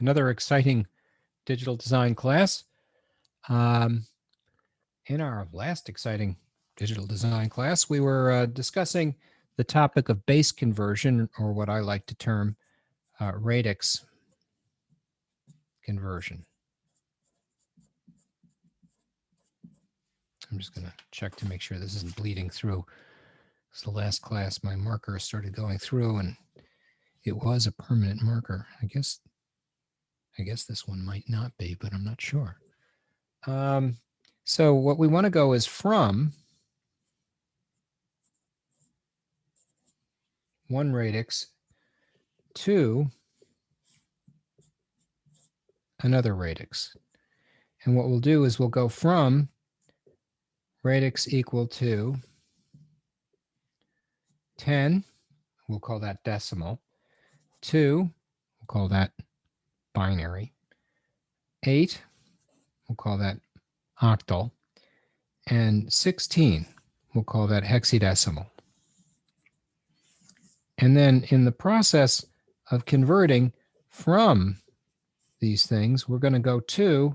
Another exciting digital design class. In our last exciting digital design class, we were discussing the topic of base conversion, or what I like to term radix conversion. I'm just going to check to make sure this isn't bleeding through. It's the last class my marker started going through, and it was a permanent marker. I guess this one might not be, but I'm not sure. So what we want to go is from one radix to another radix. And what we'll do is we'll go from radix equal to 10, we'll call that decimal, 2, we'll call that binary, 8, we'll call that octal, and 16, we'll call that hexadecimal. And then in the process of converting from these things, we're going to go to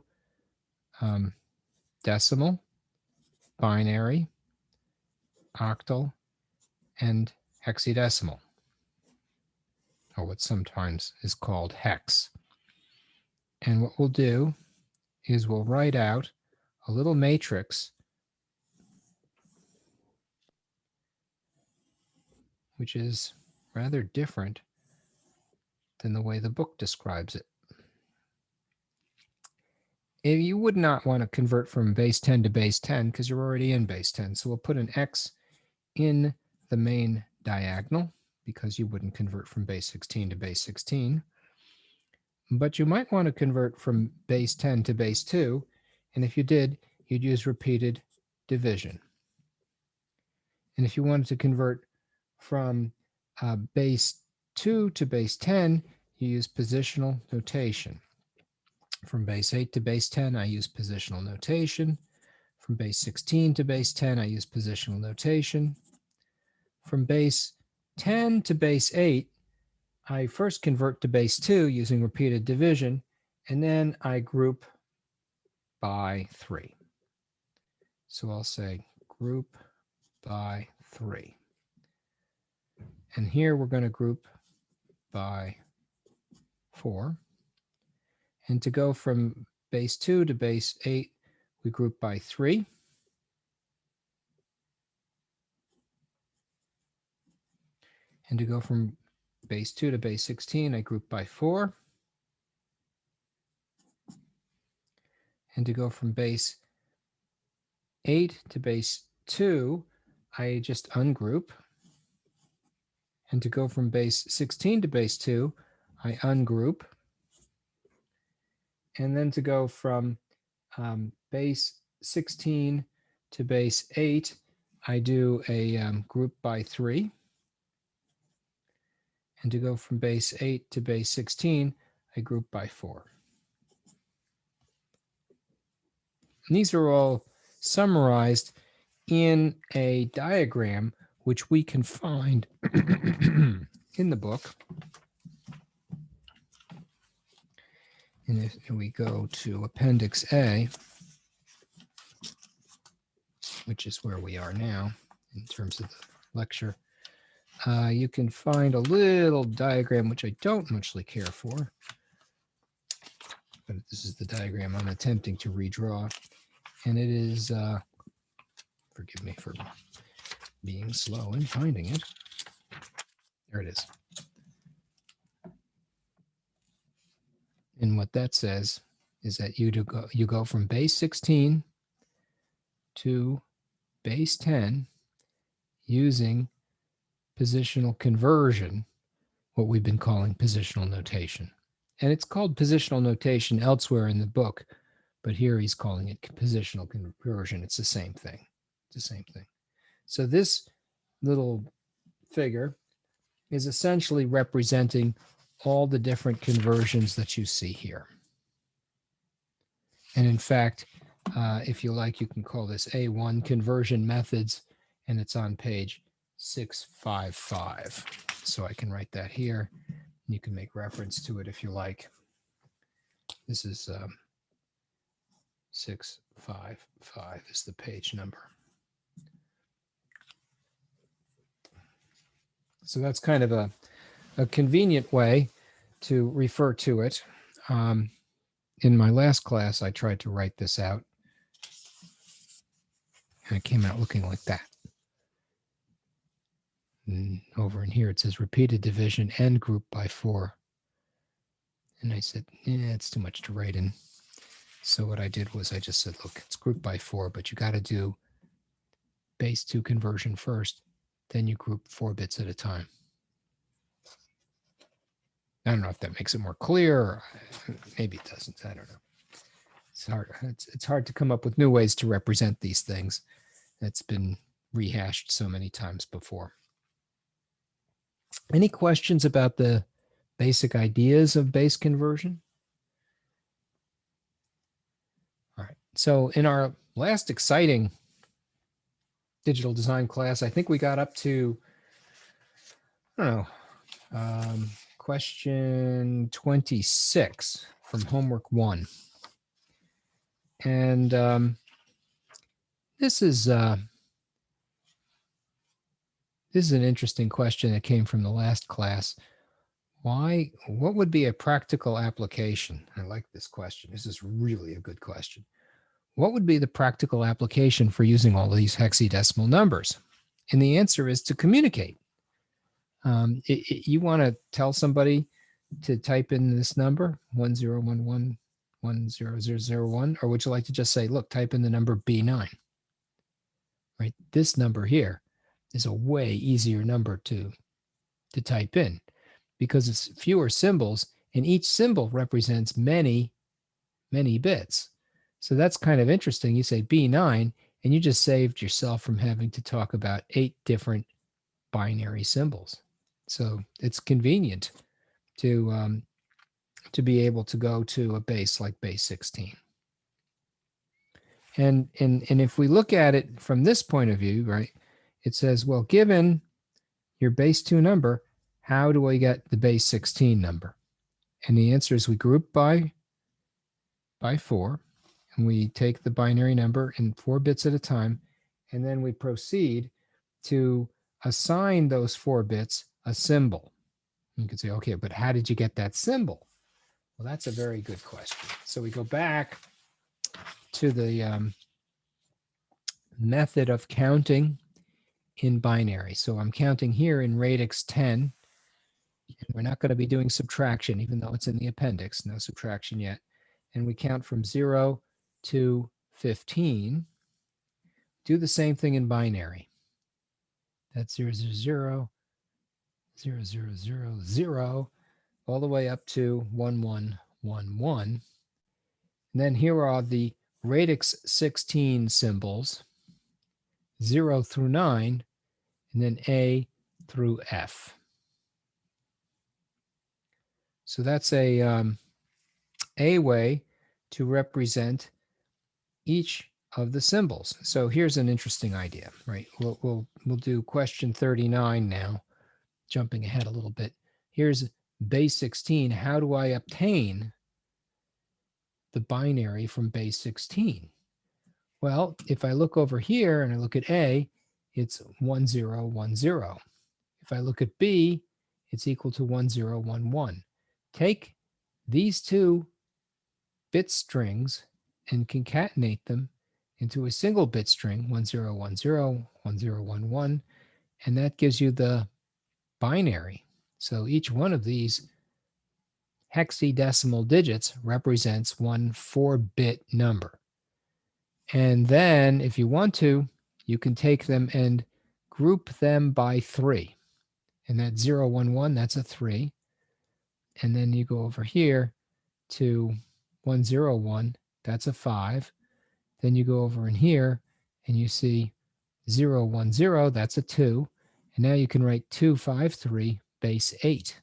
decimal, binary, octal, and hexadecimal, or what sometimes is called hex. And what we'll do is we'll write out a little matrix which is rather different than the way the book describes it. If you would not want to convert from base 10 to base 10 because you're already in base 10. So we'll put an X in the main diagonal because you wouldn't convert from base 16 to base 16. But you might want to convert from base 10 to base 2. And if you did, you'd use repeated division. And if you wanted to convert from base 2 to base 10, you use positional notation. From base 8 to base 10, I use positional notation. From base 16 to base 10, I use positional notation. From base 10 to base 8, I first convert to base 2 using repeated division, and then I group by 3. So I'll say group by 3. And here we're going to group by 4. And to go from base 2 to base 8, we group by 3. And to go from base 2 to base 16, I group by 4. And to go from base 8 to base 2, I just ungroup. And to go from base 16 to base 2, I ungroup. And then to go from base 16 to base 8, I do a group by 3. And to go from base 8 to base 16, I group by 4. And these are all summarized in a diagram which we can find in the book. And if we go to Appendix A, which is where we are now in terms of the lecture, you can find a little diagram which I don't muchly care for, but this is the diagram I'm attempting to redraw. And it is, forgive me for being slow in finding it. There it is. And what that says is that you go from base 16 to base 10 using positional conversion, what we've been calling positional notation. And it's called positional notation elsewhere in the book, but here he's calling it positional conversion. It's the same thing. It's the same thing. So this little figure is essentially representing all the different conversions that you see here. And in fact, if you like, you can call this A1 conversion methods, and it's on page 655. So I can write that here. You can make reference to it if you like. This is 655 is the page number. So that's kind of a convenient way to refer to it. In my last class, I tried to write this out, and it came out looking like that. And over in here, it says repeated division and group by 4. And I said, it's too much to write in. So what I did was I just said, look, it's grouped by 4, but you got to do base 2 conversion first. Then you group 4 bits at a time. I don't know if that makes it more clear. Or maybe it doesn't. I don't know. It's hard. It's hard to come up with new ways to represent these things. That's been rehashed so many times before. Any questions about the basic ideas of base conversion? All right. So in our last exciting digital design class, I think we got up to, I don't know, question 26 from homework 1. And this is an interesting question that came from the last class. What would be a practical application? I like this question. This is really a good question. What would be the practical application for using all of these hexadecimal numbers? And the answer is to communicate. You want to tell somebody to type in this number, 1011100001, or would you like to just say, look, type in the number B9? Right? This number here is a way easier number to type in because it's fewer symbols, and each symbol represents many, many bits. So that's kind of interesting. You say B9, and you just saved yourself from having to talk about 8 different binary symbols. So it's convenient to be able to go to a base like base 16. And if we look at it from this point of view, right, it says, well, given your base 2 number, how do I get the base 16 number? And the answer is we group by 4, and we take the binary number in 4 bits at a time, and then we proceed to assign those 4 bits a symbol. You could say, okay, but how did you get that symbol? Well, that's a very good question. So we go back to the method of counting in binary. So I'm counting here in radix 10. We're not going to be doing subtraction, even though it's in the appendix. No subtraction yet. And we count from 0 to 15. Do the same thing in binary. That's 0, 0, 0, 0, 0, 0, 0, all the way up to 1, 1, 1, 1. And then here are the radix 16 symbols, 0 through 9, and then A through F. So that's a way to represent each of the symbols. So here's an interesting idea, right? We'll do question 39 now, jumping ahead a little bit. Here's base 16. How do I obtain the binary from base 16? Well, if I look over here and I look at A, it's 1, 0, 1, 0. If I look at B, it's equal to 1, 0, 1, 1. Take these 2 bit strings and concatenate them into a single bit string, 1, 0, 1, 0, 1, 0, 1, 1, and that gives you the binary. So each one of these hexadecimal digits represents one 4-bit number. And then if you want to, you can take them and group them by 3. And that 0, 1, 1, that's a 3. And then you go over here to 1, 0, 1, that's a 5. Then you go over in here and you see 0, 1, 0, that's a 2. And now you can write 2, 5, 3, base 8.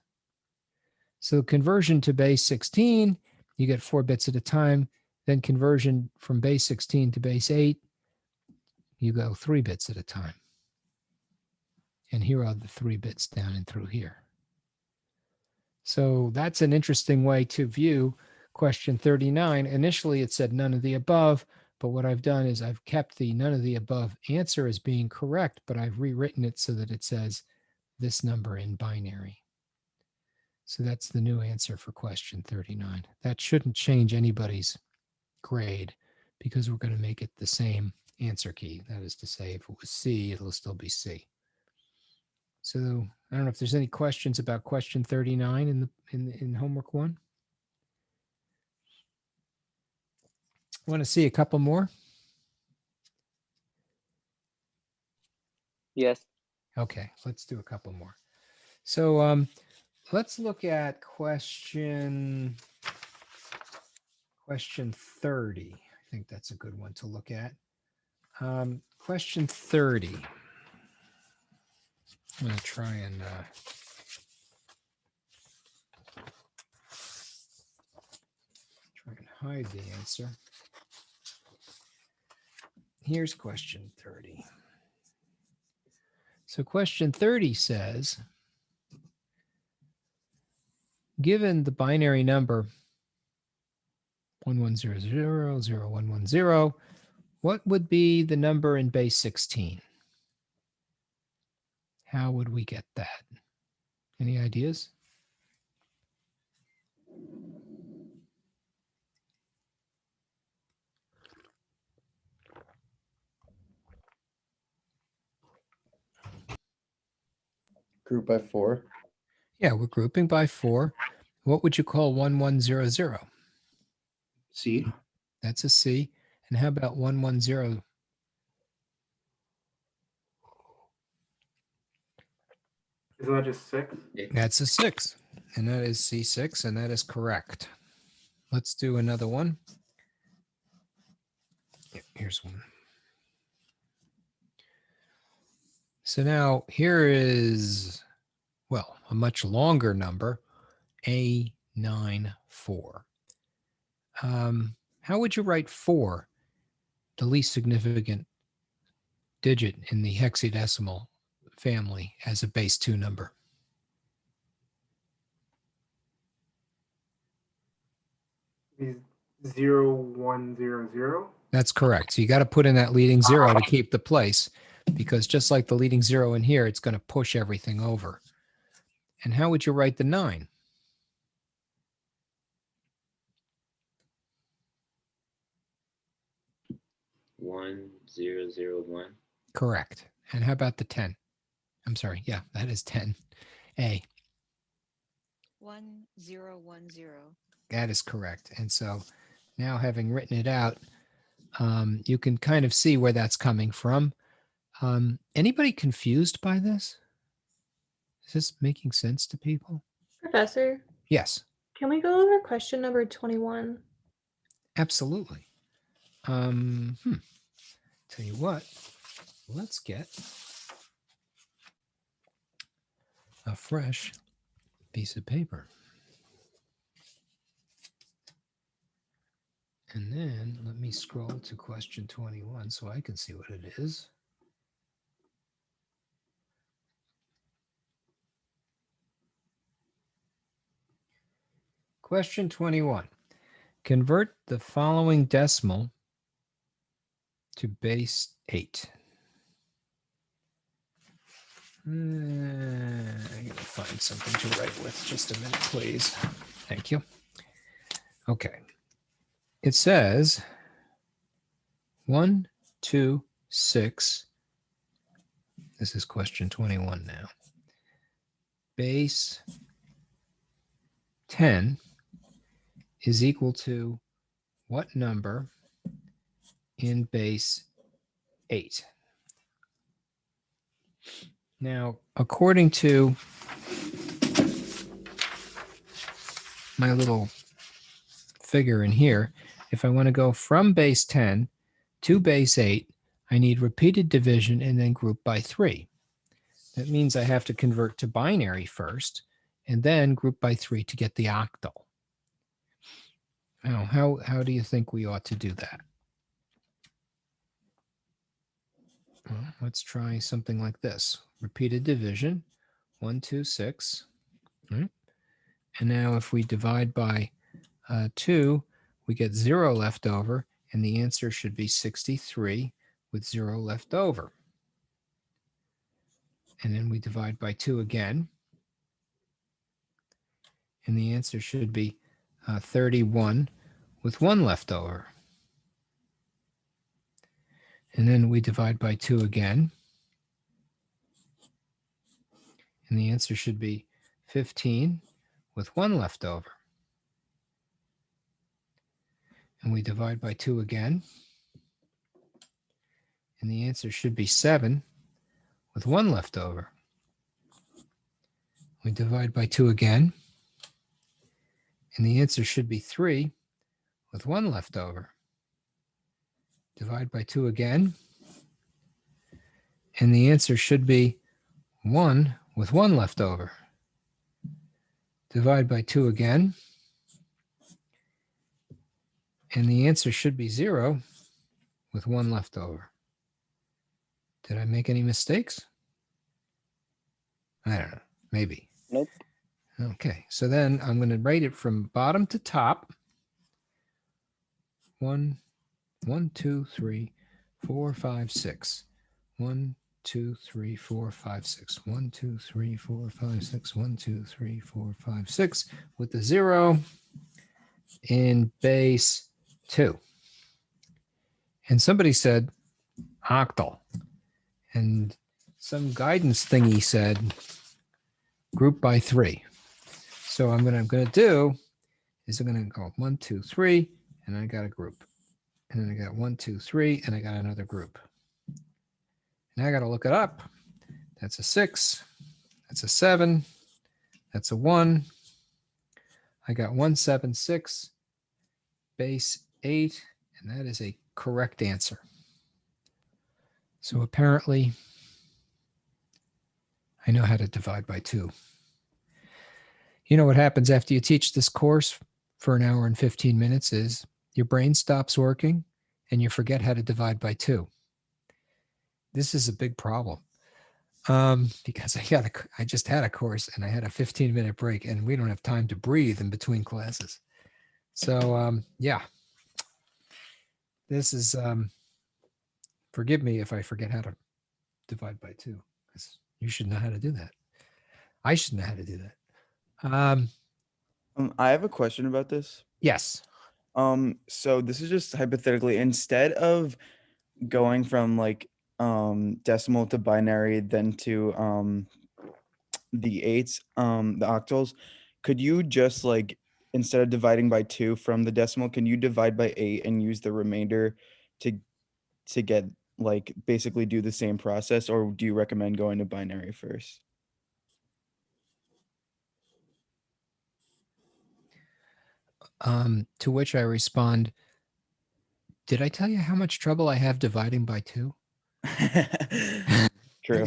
So conversion to base 16, you get 4 bits at a time. Then conversion from base 16 to base 8, you go 3 bits at a time. And here are the 3 bits down and through here. So that's an interesting way to view question 39, initially it said none of the above, but what I've done is I've kept the none of the above answer as being correct, but I've rewritten it so that it says this number in binary. So that's the new answer for question 39. That shouldn't change anybody's grade because we're going to make it the same answer key. That is to say, if it was C, it'll still be C. So I don't know if there's any questions about question 39 in homework 1. Want to see a couple more? Yes. Okay, let's do a couple more. So let's look at question 30. I think that's a good one to look at. Question 30. I'm going to try and hide the answer. Here's question 30. So question 30 says, given the binary number 11000110, what would be the number in base 16? How would we get that? Any ideas? Group by 4. Yeah, we're grouping by 4. What would you call 1100? C. That's a C. And how about 110? Isn't that just 6? That's a 6. And that is C6, and that is correct. Let's do another one. Here's one. So now here is, well, a much longer number, A94. How would you write 4, the least significant digit in the hexadecimal family, as a base 2 number? These 0, 1, 0, 0. That's correct. So you got to put in that leading 0 to keep the place, because just like the leading 0 in here, it's going to push everything over. And how would you write the 9? 1001. Correct. And how about the 10? I'm sorry. Yeah, that is 10. A. 1010. That is correct. And so now, having written it out, you can kind of see where that's coming from. Anybody confused by this? Is this making sense to people? Professor, Yes, can we go over question number 21? absolutely. Tell you what, let's get a fresh piece of paper. And then let me scroll to question 21 so I can see what it is. Question 21. Convert the following decimal to base 8. I'm going to find something to write with. Just a minute, please. Thank you. Okay. It says 1, 2, 6. This is question 21 now. Base 10 is equal to what number in base 8? Now, according to my little figure in here, if I want to go from base 10 to base 8, I need repeated division and then group by 3. That means I have to convert to binary first and then group by 3 to get the octal. Now, how do you think we ought to do that? Well, let's try something like this. Repeated division, 1, 2, 6. Right? And now if we divide by 2, we get 0 left over, and the answer should be 63 with 0 left over. And then we divide by 2 again, and the answer should be 31 with 1 left over. And then we divide by 2 again, and the answer should be 15 with 1 left over. And we divide by 2 again, and the answer should be 7 with 1 left over. We divide by 2 again, and the answer should be 3 with 1 left over. Divide by 2 again, and the answer should be 1 with 1 left over. Divide by 2 again, and the answer should be 0 with 1 left over. Did I make any mistakes? I don't know, maybe. Nope. Okay, so then I'm going to write it from bottom to top. 1, 2, 3, 4, 5, 6. 1, 2, 3, 4, 5, 6. 1, 2, 3, 4, 5, 6. 1, 2, 3, 4, 5, 6 with the 0 in base 2. And somebody said octal. And some guidance thingy said group by 3. So I'm going to do is I'm going to go 1, 2, 3, and I got a group. And then I got 1, 2, 3, and I got another group. Now I got to look it up. That's a 6. That's a 7. That's a 1. I got 1, 7, 6, base 8, and that is a correct answer. So apparently, I know how to divide by 2. You know what happens after you teach this course for an hour and 15 minutes is your brain stops working and you forget how to divide by 2. This is a big problem because I just had a course and I had a 15-minute break and we don't have time to breathe in between classes. So yeah, this is, forgive me if I forget how to divide by 2. You should know how to do that. I should know how to do that. I have a question about this. Yes. So this is just hypothetically, instead of going from like decimal to binary, then to the eights, the octals, could you just like, instead of dividing by 2 from the decimal, can you divide by 8 and use the remainder to get like basically do the same process, or do you recommend going to binary first? To which I respond, did I tell you how much trouble I have dividing by 2? True.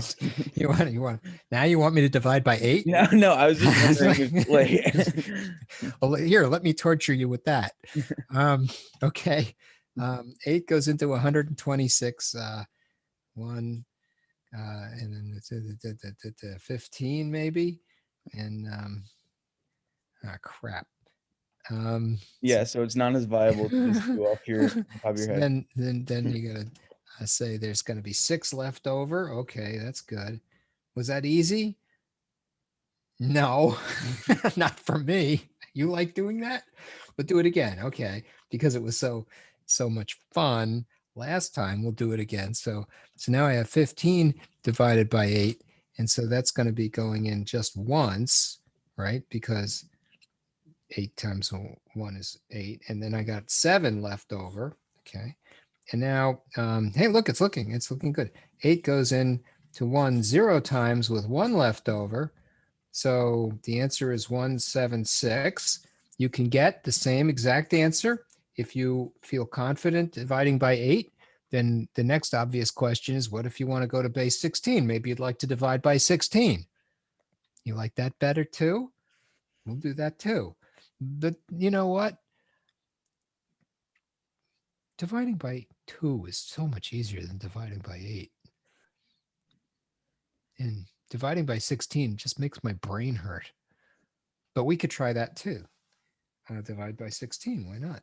you want now you want me to divide by 8? No, I was just wondering if, like Well, here, let me torture you with that. Okay. 8 goes into 126, 1, and then it's 15 maybe. And crap. yeah, so it's not as viable to just do off your top of your So head. then you gotta say there's gonna be 6 left over. Okay, that's good. Was that easy? No, not for me. You like doing that? But do it again. Okay, because it was so much fun last time. We'll do it again. So now I have 15 divided by 8, and so that's going to be going in just once, right? Because 8 times 1 is 8, and then I got 7 left over. Okay, and now hey, look, it's looking good. 8 goes in to 1 0 times with 1 left over. So the answer is 176. You can get the same exact answer if you feel confident dividing by 8. Then the next obvious question is, what if you want to go to base 16? Maybe you'd like to divide by 16. You like that better too? We'll do that too. But you know what? Dividing by 2 is so much easier than dividing by 8. And dividing by 16 just makes my brain hurt. But we could try that too. divide by 16. Why not?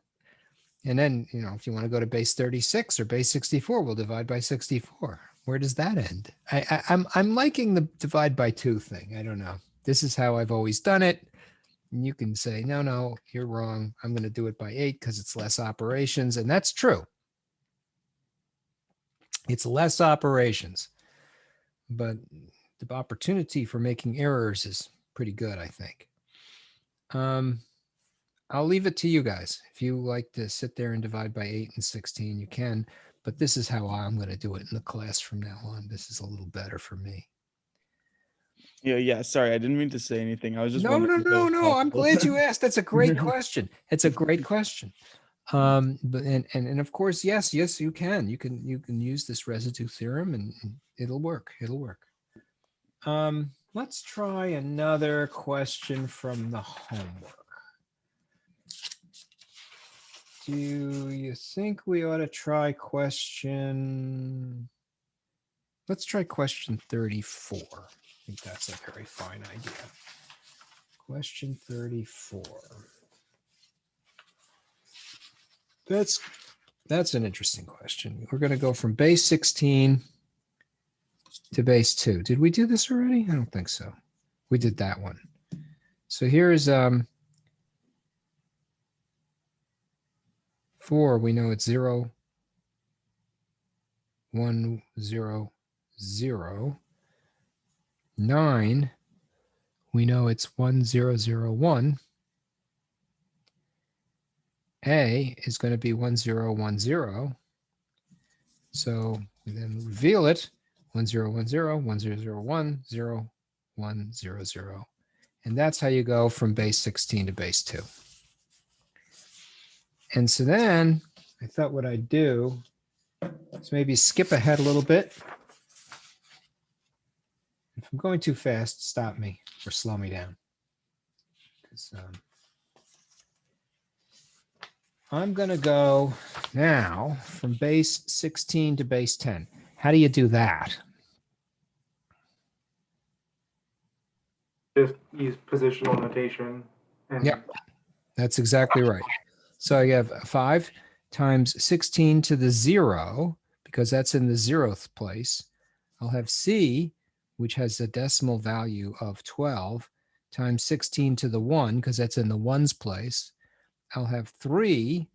And then, if you want to go to base 36 or base 64, we'll divide by 64. Where does that end? I'm liking the divide by 2 thing. I don't know. This is how I've always done it. And you can say, no, you're wrong. I'm going to do it by 8 because it's less operations. And that's true. It's less operations. But the opportunity for making errors is pretty good, I think. I'll leave it to you guys. If you like to sit there and divide by 8 and 16, you can. But this is how I'm going to do it in the class from now on. This is a little better for me. Yeah. Sorry, I didn't mean to say anything. I was just No. wondering if that was I'm possible. glad you asked. That's a great question. It's a great question. But and of course, yes, you can. You can use this residue theorem, and it'll work. It'll work. Let's try another question from the homework. Do you think we ought to try question? Let's try question 34. I think that's a very fine idea. Question 34. That's an interesting question. We're going to go from base 16 to base 2. Did we do this already? I don't think so. We did that one. So here's 4. We know it's 0, 1, 0, 0. 9. We know it's 1, 0, 0, 1. A is going to be 1, 0, 1, 0. So we then reveal it. 1, 0, 1, 0, 1, 0, 0, 1, 0, 1, 0, 0. And that's how you go from base 16 to base 2. And so then I thought what I'd do is maybe skip ahead a little bit. If I'm going too fast, stop me or slow me down. I'm going to go now from base 16 to base 10. How do you do that? Just use positional notation. And Yep, that's exactly right. So you have 5 times 16 to the 0, because that's in the 0th place. I'll have C, which has a decimal value of 12, times 16 to the 1, because that's in the 1's place. I'll have 3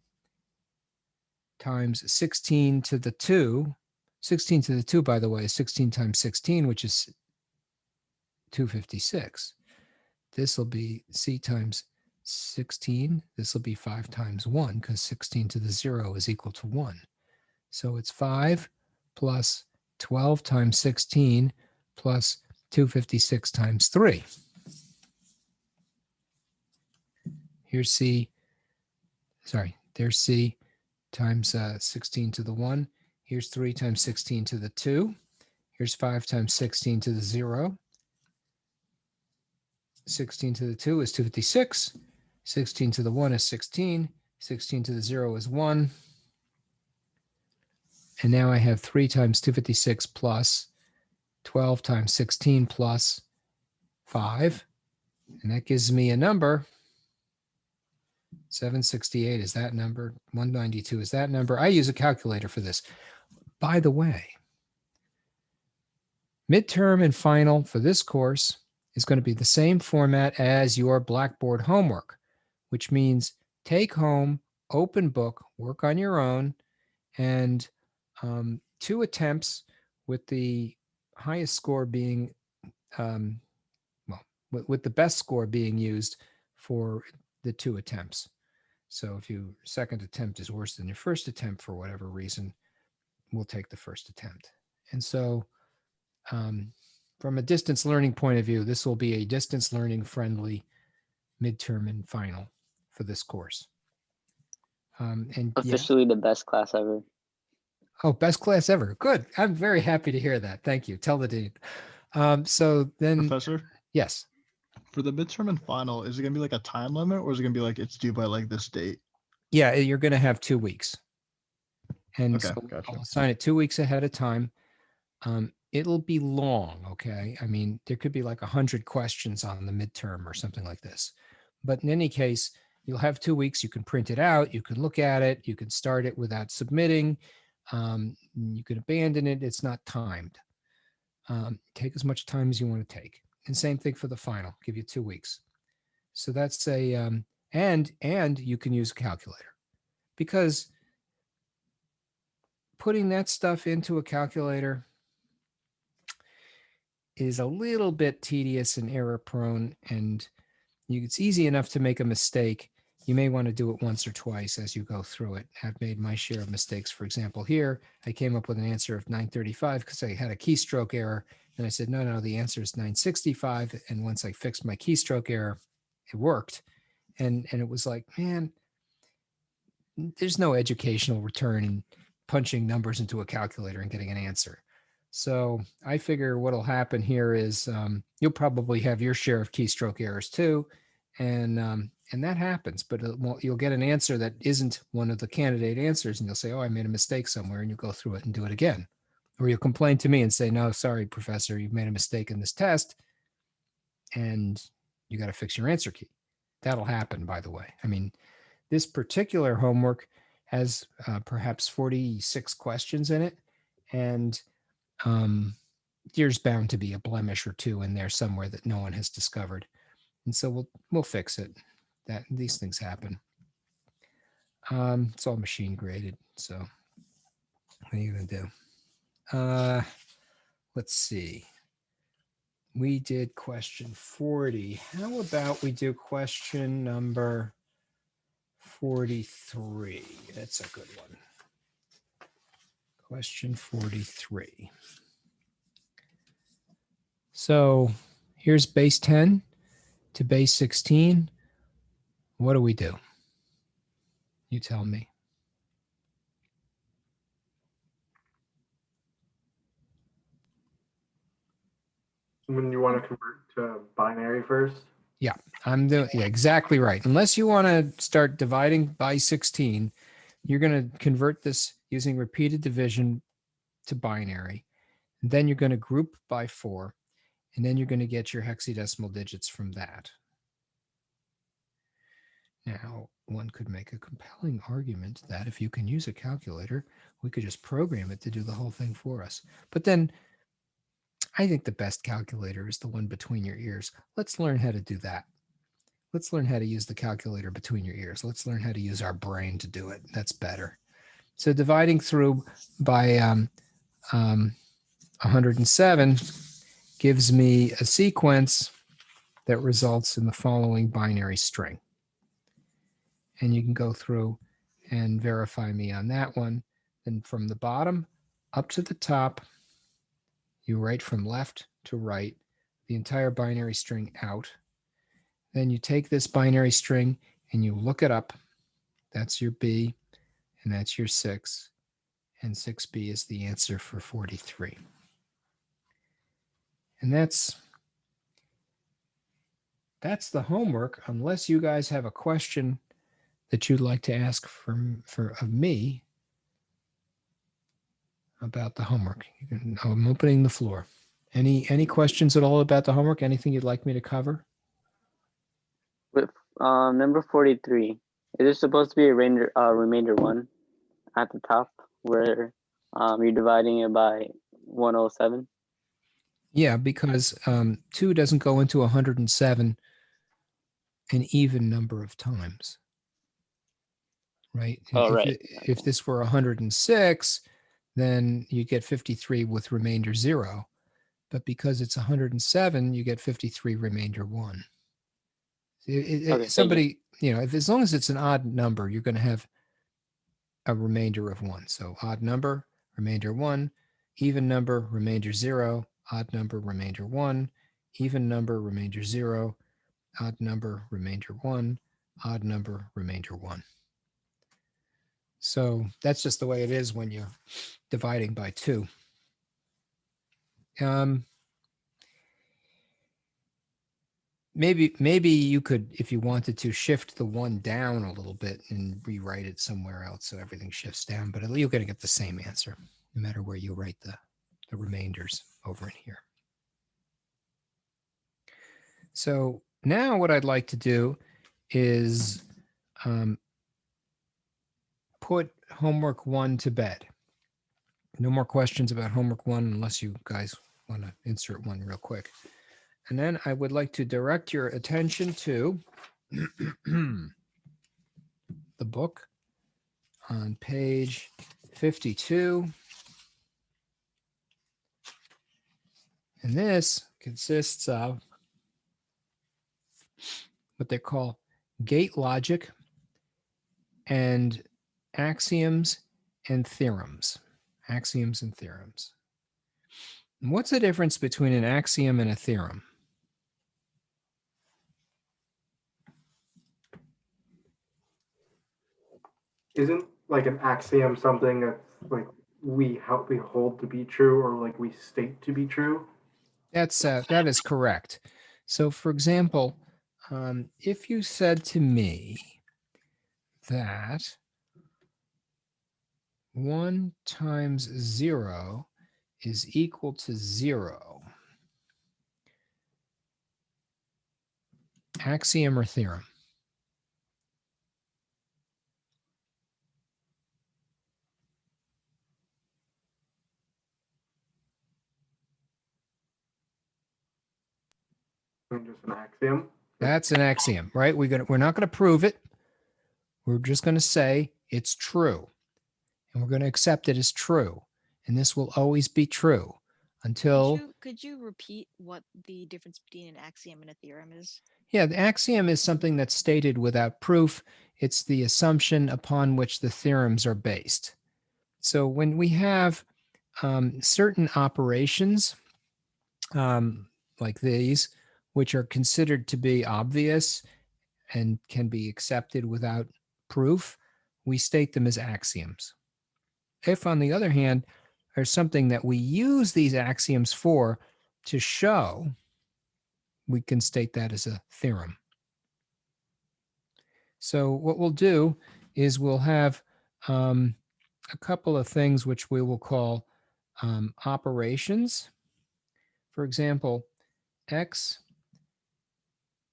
times 16 to the 2. 16 to the 2, by the way, is 16 times 16, which is 256. This will be C times 16. This will be 5 times 1, because 16 to the 0 is equal to 1. So it's 5 plus 12 times 16 plus 256 times 3. Here's C. Sorry, there's C times 16 to the 1. Here's 3 times 16 to the 2. Here's 5 times 16 to the 0. 16 to the 2 is 256. 16 to the 1 is 16. 16 to the 0 is 1. And now I have 3 times 256 plus 12 times 16 plus 5. And that gives me a number. 768 is that number. 192 is that number. I use a calculator for this. By the way, midterm and final for this course is going to be the same format as your Blackboard homework, which means take home, open book, work on your own, and 2 attempts with the highest score being, with the best score being used for the 2 attempts. So if your second attempt is worse than your first attempt for whatever reason, we'll take the first attempt. And so from a distance learning point of view, this will be a distance learning friendly midterm and final for this course. And Officially the best class ever. Oh, best class ever. Good. I'm very happy to hear that. Thank you. Tell the dean. So then, Professor, yes. for the midterm and final, is it going to be like a time limit, or is it going to be like it's due by like this date? Yeah, you're going to have 2 weeks. And Okay, so gotcha. I'll assign it 2 weeks ahead of time. It'll be long, okay? I mean, there could be like 100 questions on the midterm or something like this. But in any case, you'll have 2 weeks. You can print it out. You can look at it. You can start it without submitting. You can abandon it. It's not timed. Take as much time as you want to take. And same thing for the final. Give you 2 weeks. So that's a and you can use a calculator, because putting that stuff into a calculator is a little bit tedious and error prone, and it's easy enough to make a mistake. You may want to do it once or twice as you go through it. I've made my share of mistakes. For example, here, I came up with an answer of 935 because I had a keystroke error. And I said, no, the answer is 965. And once I fixed my keystroke error, it worked. And it was like, man, there's no educational return in punching numbers into a calculator and getting an answer. So I figure what'll happen here is you'll probably have your share of keystroke errors too. And that happens, but you'll get an answer that isn't one of the candidate answers, and you'll say, oh, I made a mistake somewhere, and you go through it and do it again. Or you'll complain to me and say, no, sorry, professor, you've made a mistake in this test, and you got to fix your answer key. That'll happen, by the way. I mean, this particular homework has perhaps 46 questions in it, and there's bound to be a blemish or two in there somewhere that no one has discovered. And so we'll fix it. These things happen. It's all machine graded. So what are you going to do? Let's see. We did question 40. How about we do question number 43? That's a good one. Question 43. So here's base 10 to base 16. What do we do? You tell me. When you want to convert to binary first? Yeah, yeah, exactly right. Unless you want to start dividing by 16, you're going to convert this using repeated division to binary. And then you're going to group by 4, and then you're going to get your hexadecimal digits from that. Now, one could make a compelling argument that if you can use a calculator, we could just program it to do the whole thing for us. But then I think the best calculator is the one between your ears. Let's learn how to do that. Let's learn how to use the calculator between your ears. Let's learn how to use our brain to do it. That's better. So dividing through by 107 gives me a sequence that results in the following binary string. And you can go through and verify me on that one. And from the bottom up to the top, you write from left to right, the entire binary string out. Then you take this binary string and you look it up. That's your B, and that's your 6. And 6B is the answer for 43. And that's the homework, unless you guys have a question that you'd like to ask of me about the homework. I'm opening the floor. Any questions at all about the homework? Anything you'd like me to cover? With number 43, is there supposed to be a remainder 1 at the top where you're dividing it by 107? Yeah, because 2 doesn't go into 107 an even number of times. Right? Oh, right. If this were 106, then you get 53 with remainder 0. But because it's 107, you get 53 remainder 1. Somebody, as long as it's an odd number, you're going to have a remainder of 1. So odd number, remainder 1, even number, remainder 0, odd number, remainder 1, even number, remainder 0, odd number, remainder 1, odd number, remainder 1. So that's just the way it is when you're dividing by 2. Maybe you could, if you wanted to, shift the 1 down a little bit and rewrite it somewhere else so everything shifts down, but you're going to get the same answer no matter where you write the remainders over in here. So now what I'd like to do is put homework 1 to bed. No more questions about homework 1 unless you guys want to insert one real quick. And then I would like to direct your attention to the book on page 52. And this consists of what they call gate logic and axioms and theorems. Axioms and theorems. And what's the difference between an axiom and a theorem? Isn't like an axiom something that's like we hold to be true or like we state to be true? That is correct. So, for example, if you said to me that 1 times 0 is equal to 0, axiom or theorem? Just an axiom. That's an axiom, right? We're not going to prove it. We're just going to say it's true. And we're going to accept it as true. And this will always be true until... Could you repeat what the difference between an axiom and a theorem is? Yeah, the axiom is something that's stated without proof. It's the assumption upon which the theorems are based. So when we have certain operations like these, which are considered to be obvious and can be accepted without proof, we state them as axioms. If, on the other hand, there's something that we use these axioms for to show, we can state that as a theorem. So what we'll do is we'll have a couple of things which we will call operations. For example, x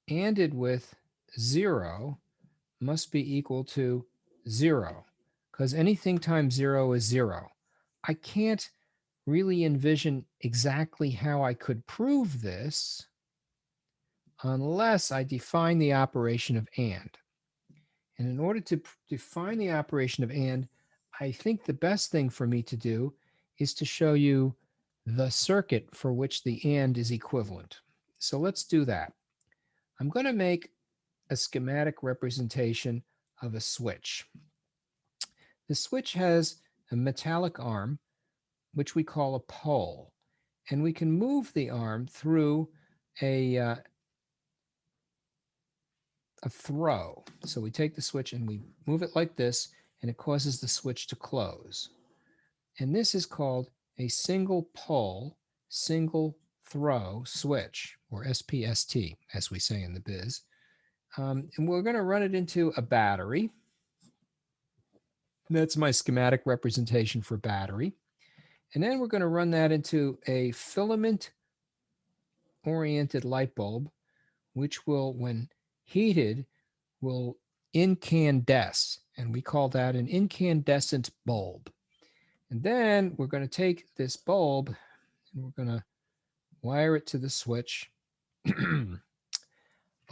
ANDed with 0 must be equal to 0, because anything times 0 is 0. I can't really envision exactly how I could prove this unless I define the operation of AND. And in order to define the operation of AND, I think the best thing for me to do is to show you the circuit for which the AND is equivalent. So let's do that. I'm going to make a schematic representation of a switch. The switch has a metallic arm, which we call a pole, and we can move the arm through a throw. So we take the switch and we move it like this, and it causes the switch to close. And this is called a single pole, single throw switch, or SPST, as we say in the biz. And we're going to run it into a battery. That's my schematic representation for battery. And then we're going to run that into a filament-oriented light bulb, which will, when heated, will incandesce. And we call that an incandescent bulb. And then we're going to take this bulb and we're going to wire it to the switch.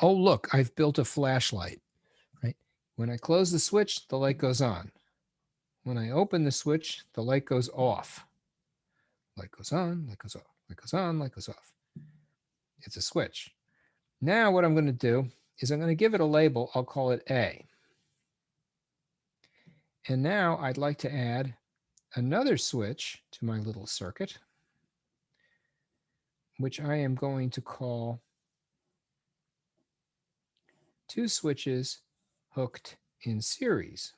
Oh, look, I've built a flashlight, right? When I close the switch, the light goes on. When I open the switch, the light goes off. Light goes on, light goes off, light goes on, light goes off. It's a switch. Now what I'm going to do is I'm going to give it a label. I'll call it A. And now I'd like to add another switch to my little circuit, which I am going to call 2 switches hooked in series.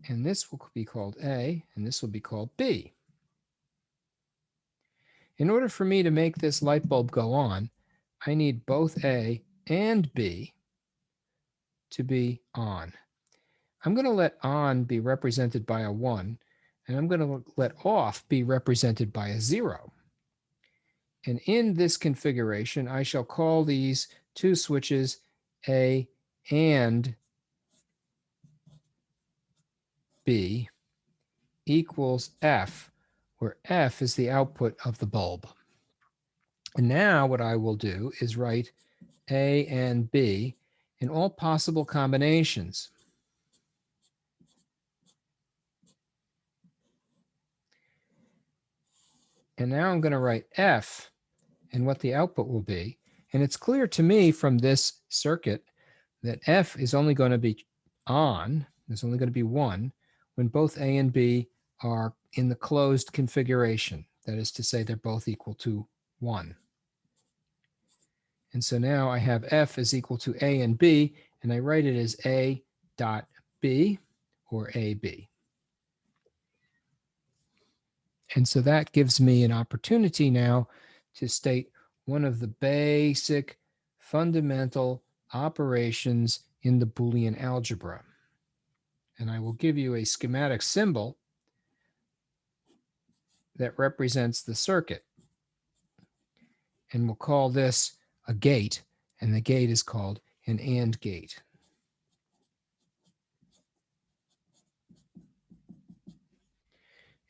And this will be called A, and this will be called B. In order for me to make this light bulb go on, I need both A and B to be on. I'm going to let on be represented by a 1, and I'm going to let off be represented by a 0. And in this configuration, I shall call these two switches A and B equals F, where F is the output of the bulb. And now what I will do is write A and B in all possible combinations. And now I'm going to write F and what the output will be. And it's clear to me from this circuit that F is only going to be on, there's only going to be one, when both A and B are in the closed configuration. That is to say, they're both equal to 1. And so now I have F is equal to A and B, and I write it as A dot B or AB. And so that gives me an opportunity now to state one of the basic fundamental operations in the Boolean algebra. And I will give you a schematic symbol that represents the circuit. And we'll call this a gate, and the gate is called an AND gate.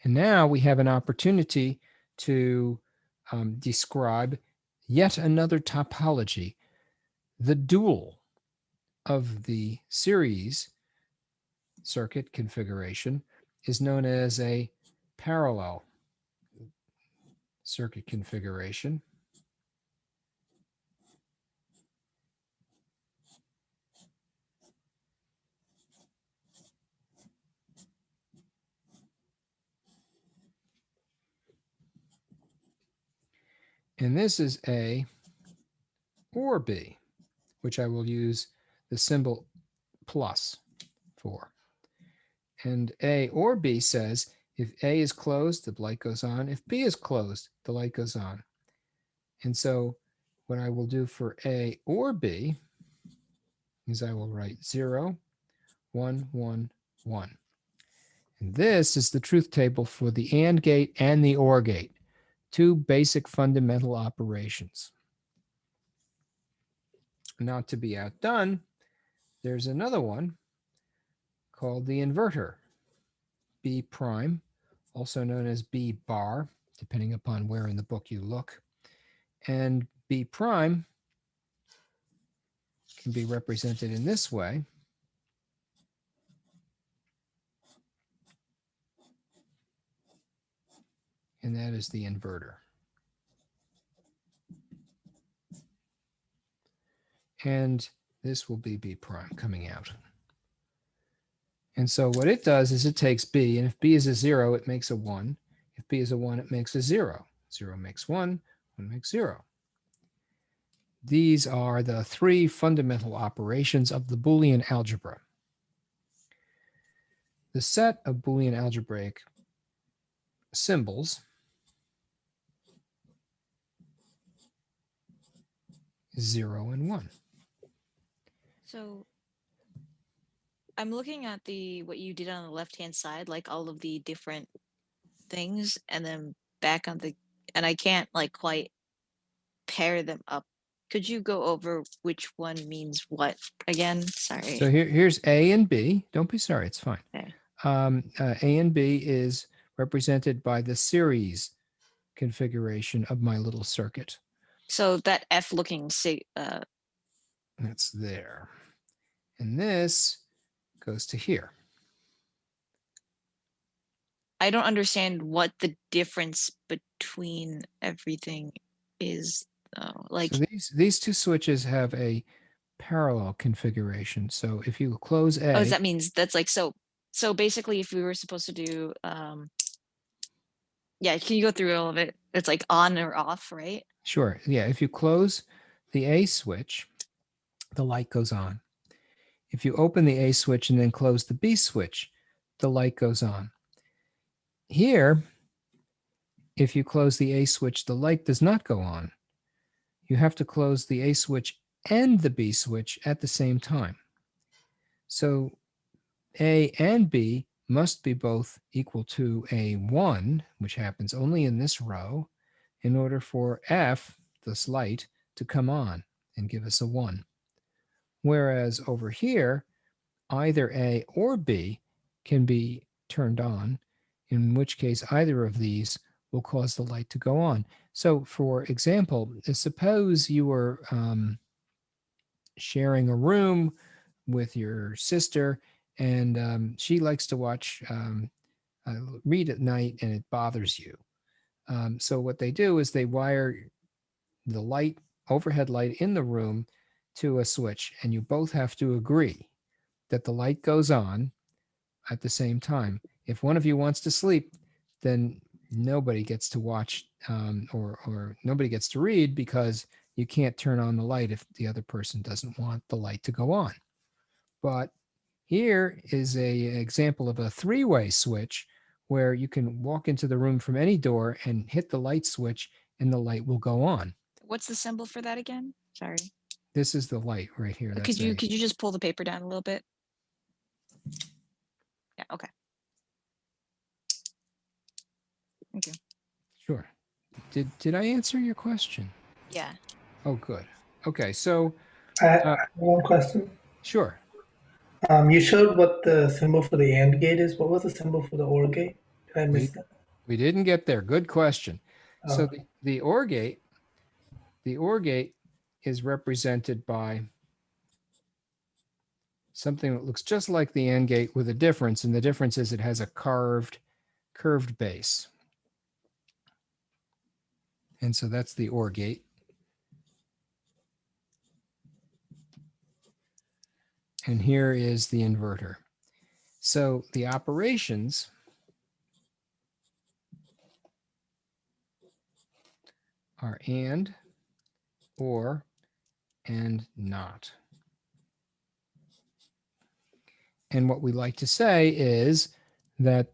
And now we have an opportunity to describe yet another topology. The dual of the series circuit configuration is known as a parallel circuit configuration. And this is A or B, which I will use the symbol plus for. And A or B says if A is closed, the light goes on. If B is closed, the light goes on. And so what I will do for A or B is I will write 0, 1, 1, 1. And this is the truth table for the AND gate and the OR gate, two basic fundamental operations. Not to be outdone, there's another one called the inverter, B prime, also known as B bar, depending upon where in the book you look. And B prime can be represented in this way. And that is the inverter. And this will be B prime coming out. And so what it does is it takes B, and if B is a 0, it makes a 1. If B is a 1, it makes a 0. 0 makes 1, 1 makes 0. These are the three fundamental operations of the Boolean algebra. The set of Boolean algebraic symbols is 0 and 1. So I'm looking at what you did on the left-hand side, like all of the different things, and then back on and I can't like quite pair them up. Could you go over which one means what again? Sorry. So here's A and B. Don't be sorry, it's fine. Okay. A and B is represented by the series configuration of my little circuit. So that F looking That's there. And this goes to here. I don't understand what the difference between everything is though. Like, so these two switches have a parallel configuration. So if you close A, oh, that means that's like so basically if we were supposed to do yeah, can you go through all of it? It's like on or off, right? sure. Yeah, if you close the A switch, the light goes on. If you open the A switch and then close the B switch, the light goes on. Here, if you close the A switch, the light does not go on. You have to close the A switch and the B switch at the same time. So A and B must be both equal to A1, which happens only in this row, in order for F, this light, to come on and give us a 1. Whereas over here, either A or B can be turned on, in which case either of these will cause the light to go on. So for example, suppose you were sharing a room with your sister, and she likes to watch, read at night, and it bothers you. So what they do is they wire the light, overhead light in the room to a switch, and you both have to agree that the light goes on at the same time. If one of you wants to sleep, then nobody gets to watch, or nobody gets to read, because you can't turn on the light if the other person doesn't want the light to go on. But here is an example of a three-way switch where you can walk into the room from any door and hit the light switch and the light will go on. What's the symbol for that again? Sorry. This is the light right here. That's Could you just pull the paper down a little bit? Yeah, okay. Thank you. Sure. Did I answer your question? Yeah. Oh, good. Okay, so I have one question. sure. You showed what the symbol for the AND gate is. What was the symbol for the OR gate? Did I miss that? We didn't get there. Good question. So Okay. the OR gate is represented by something that looks just like the AND gate with a difference, and the difference is it has a curved base. And so that's the OR gate. And here is the inverter. So the operations are AND, OR, and NOT. And what we like to say is that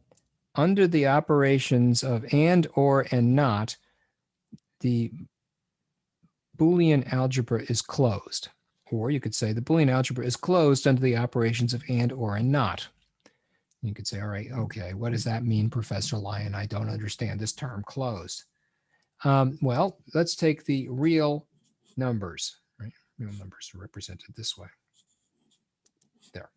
under the operations of AND, OR, and NOT, the Boolean algebra is closed. Or you could say the Boolean algebra is closed under the operations of AND, OR, and NOT. You could say, all right, okay, what does that mean, Professor Lyon? I don't understand this term, closed. Well, let's take the real numbers, right? Real numbers are represented this way. There.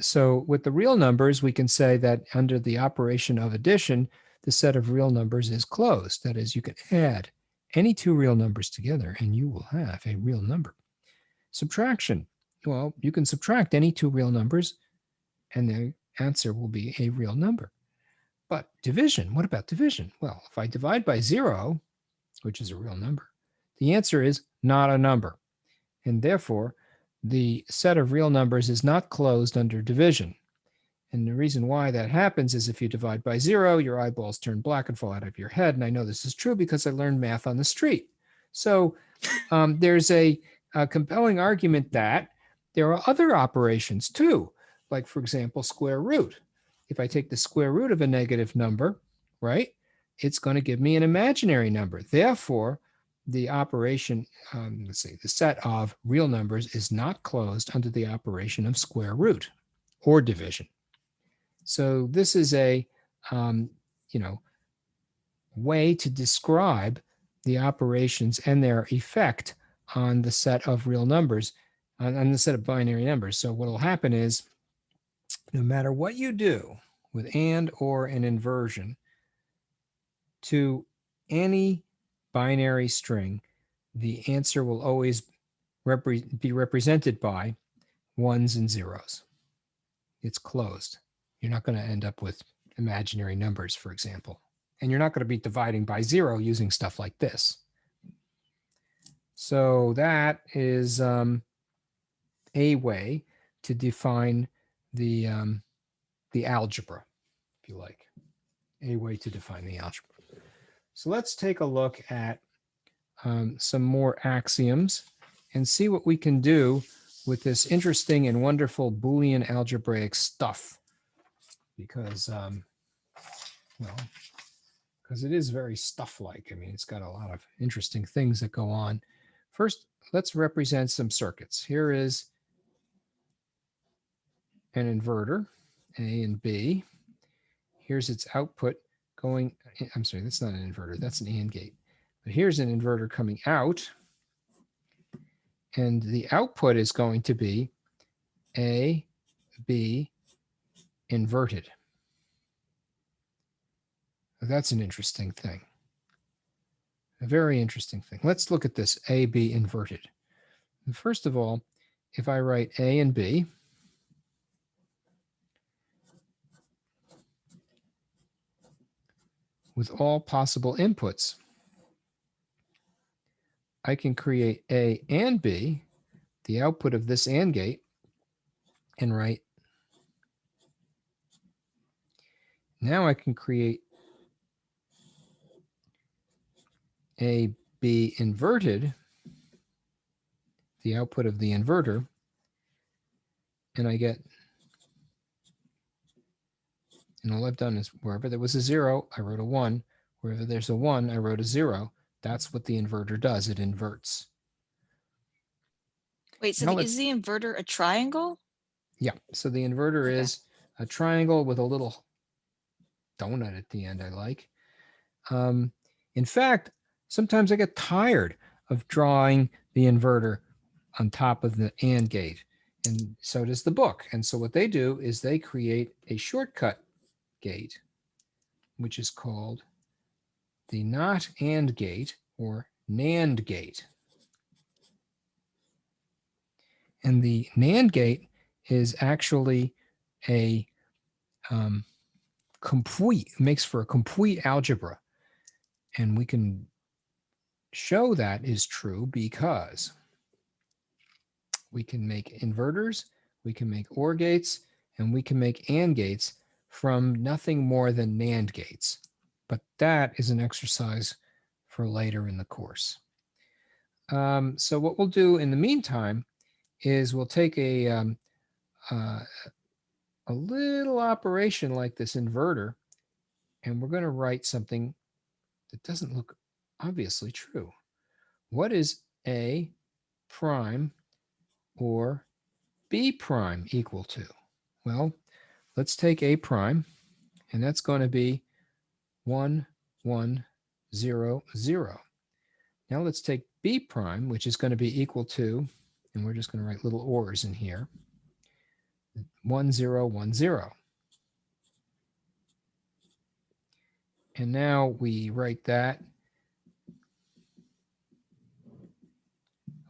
So with the real numbers, we can say that under the operation of addition, the set of real numbers is closed. That is, you can add any two real numbers together and you will have a real number. Subtraction. Well, you can subtract any two real numbers and the answer will be a real number. But division, what about division? Well, if I divide by 0, which is a real number, the answer is not a number. And therefore, the set of real numbers is not closed under division. And the reason why that happens is if you divide by 0, your eyeballs turn black and fall out of your head. And I know this is true because I learned math on the street. So there's a compelling argument that there are other operations too, like, for example, square root. If I take the square root of a negative number, right, it's going to give me an imaginary number. Therefore, the operation, let's say the set of real numbers is not closed under the operation of square root or division. So this is a, way to describe the operations and their effect on the set of real numbers, on the set of binary numbers. So what will happen is, no matter what you do with AND, OR, and inversion to any binary string, the answer will always be represented by ones and zeros. It's closed. You're not going to end up with imaginary numbers, for example. And you're not going to be dividing by 0 using stuff like this. So that is a way to define the algebra, if you like. A way to define the algebra. So let's take a look at some more axioms and see what we can do with this interesting and wonderful Boolean algebraic stuff. Because, because it is very stuff-like. I mean, it's got a lot of interesting things that go on. First, let's represent some circuits. Here is an inverter, A and B. Here's its output going, I'm sorry, that's not an inverter, that's an AND gate. But here's an inverter coming out. And the output is going to be A, B, inverted. That's an interesting thing. A very interesting thing. Let's look at this A, B inverted. First of all, if I write A and B, with all possible inputs, I can create A and B, the output of this AND gate, and write, now I can create A, B inverted, the output of the inverter, and I get, and all I've done is wherever there was a 0, I wrote a 1. Wherever there's a 1, I wrote a 0. That's what the inverter does. It inverts. Wait, so Now is the inverter a triangle? Yeah, so the inverter Okay. is a triangle with a little donut at the end, I like. In fact, sometimes I get tired of drawing the inverter on top of the AND gate, and so does the book. And so what they do is they create a shortcut gate, which is called the not AND gate or NAND gate. And the NAND gate is actually a complete, makes for a complete algebra. And we can show that is true because we can make inverters, we can make OR gates, and we can make AND gates from nothing more than NAND gates. But that is an exercise for later in the course. So what we'll do in the meantime is we'll take a little operation like this inverter, and we're going to write something that doesn't look obviously true. What is A prime or B prime equal to? Well, let's take A prime, and that's going to be 1, 1, 0, 0. Now let's take B prime, which is going to be equal to, and we're just going to write little ORs in here, 1, 0, 1, 0. And now we write that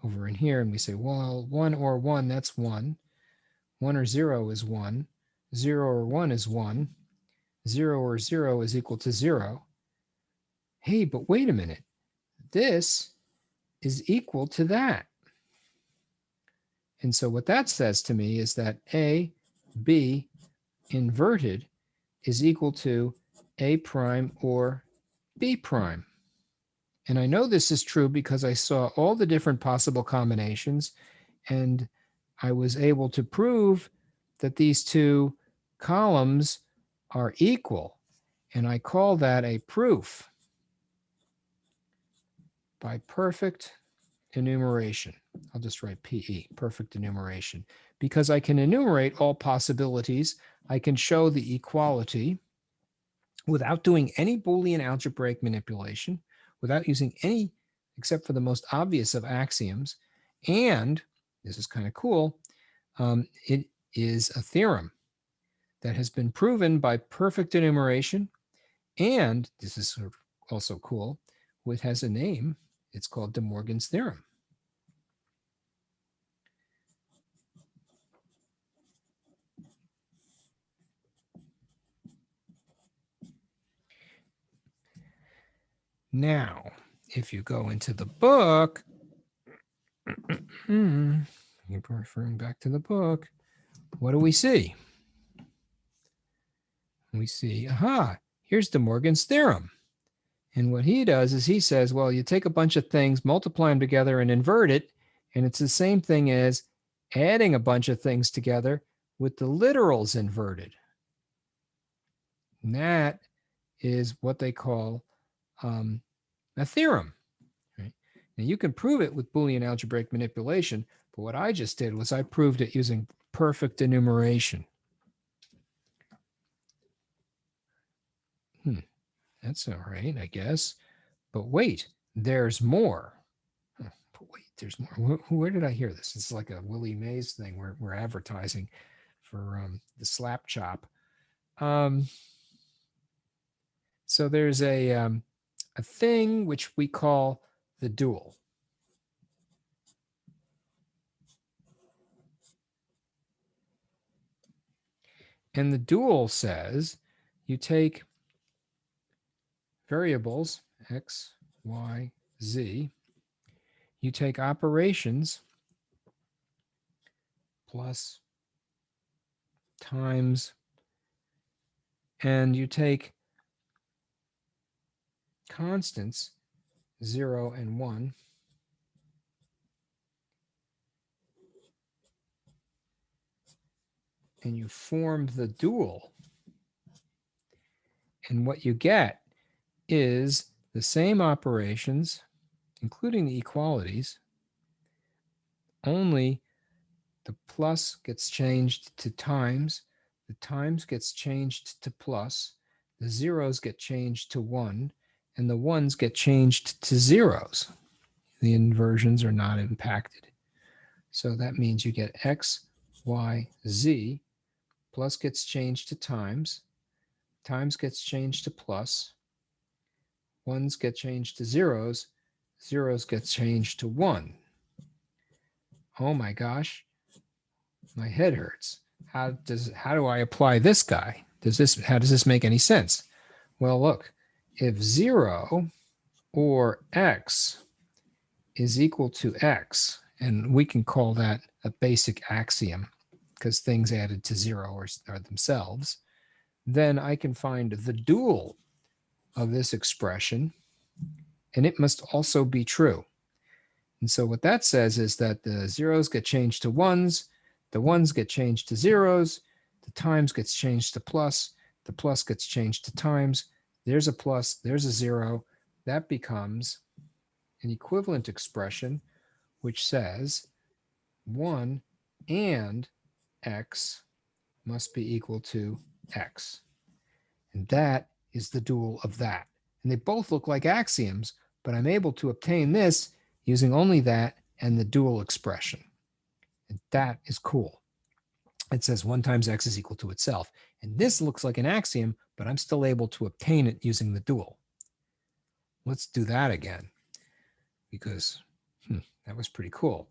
over in here, and we say, well, 1 or 1, that's 1. 1 or 0 is 1. 0 or 1 is 1. 0 or 0 is equal to 0. Hey, but wait a minute. This is equal to that. And so what that says to me is that A, B inverted is equal to A prime or B prime. And I know this is true because I saw all the different possible combinations, and I was able to prove that these two columns are equal. And I call that a proof by perfect enumeration. I'll just write PE, perfect enumeration, because I can enumerate all possibilities. I can show the equality without doing any Boolean algebraic manipulation, without using any, except for the most obvious of axioms. And this is kind of cool. It is a theorem that has been proven by perfect enumeration. And this is also cool. It has a name. It's called De Morgan's theorem. Now, if you go into the book, referring back to the book, what do we see? We see, aha, here's De Morgan's theorem. And what he does is he says, well, you take a bunch of things, multiply them together and invert it, and it's the same thing as adding a bunch of things together with the literals inverted. And that is what they call a theorem. Right? Now you can prove it with Boolean algebraic manipulation, but what I just did was I proved it using perfect enumeration. That's all right, I guess. But wait, there's more. Huh, but wait, there's more. Where did I hear this? It's like a Willie Mays thing where we're advertising for the slap chop. So there's a thing which we call the dual. And the dual says you take variables x, y, z, you take operations plus, times, and you take constants 0 and 1, and you form the dual. And what you get is the same operations, including the equalities, only the plus gets changed to times, the times gets changed to plus, the zeros get changed to 1, and the 1s get changed to zeros. The inversions are not impacted. So that means you get x, y, z, plus gets changed to times, times gets changed to plus, 1s get changed to zeros, zeros get changed to 1. Oh my gosh, my head hurts. How do I apply this guy? How does this make any sense? Well, look, if 0 or x is equal to x, and we can call that a basic axiom because things added to 0 are themselves, then I can find the dual of this expression, and it must also be true. And so what that says is that the zeros get changed to 1s, the 1s get changed to zeros, the times gets changed to plus, the plus gets changed to times, there's a plus, there's a 0. That becomes an equivalent expression which says 1 and x must be equal to x. And that is the dual of that. And they both look like axioms, but I'm able to obtain this using only that and the dual expression. And that is cool. It says 1 times x is equal to itself. And this looks like an axiom, but I'm still able to obtain it using the dual. Let's do that again, because that was pretty cool.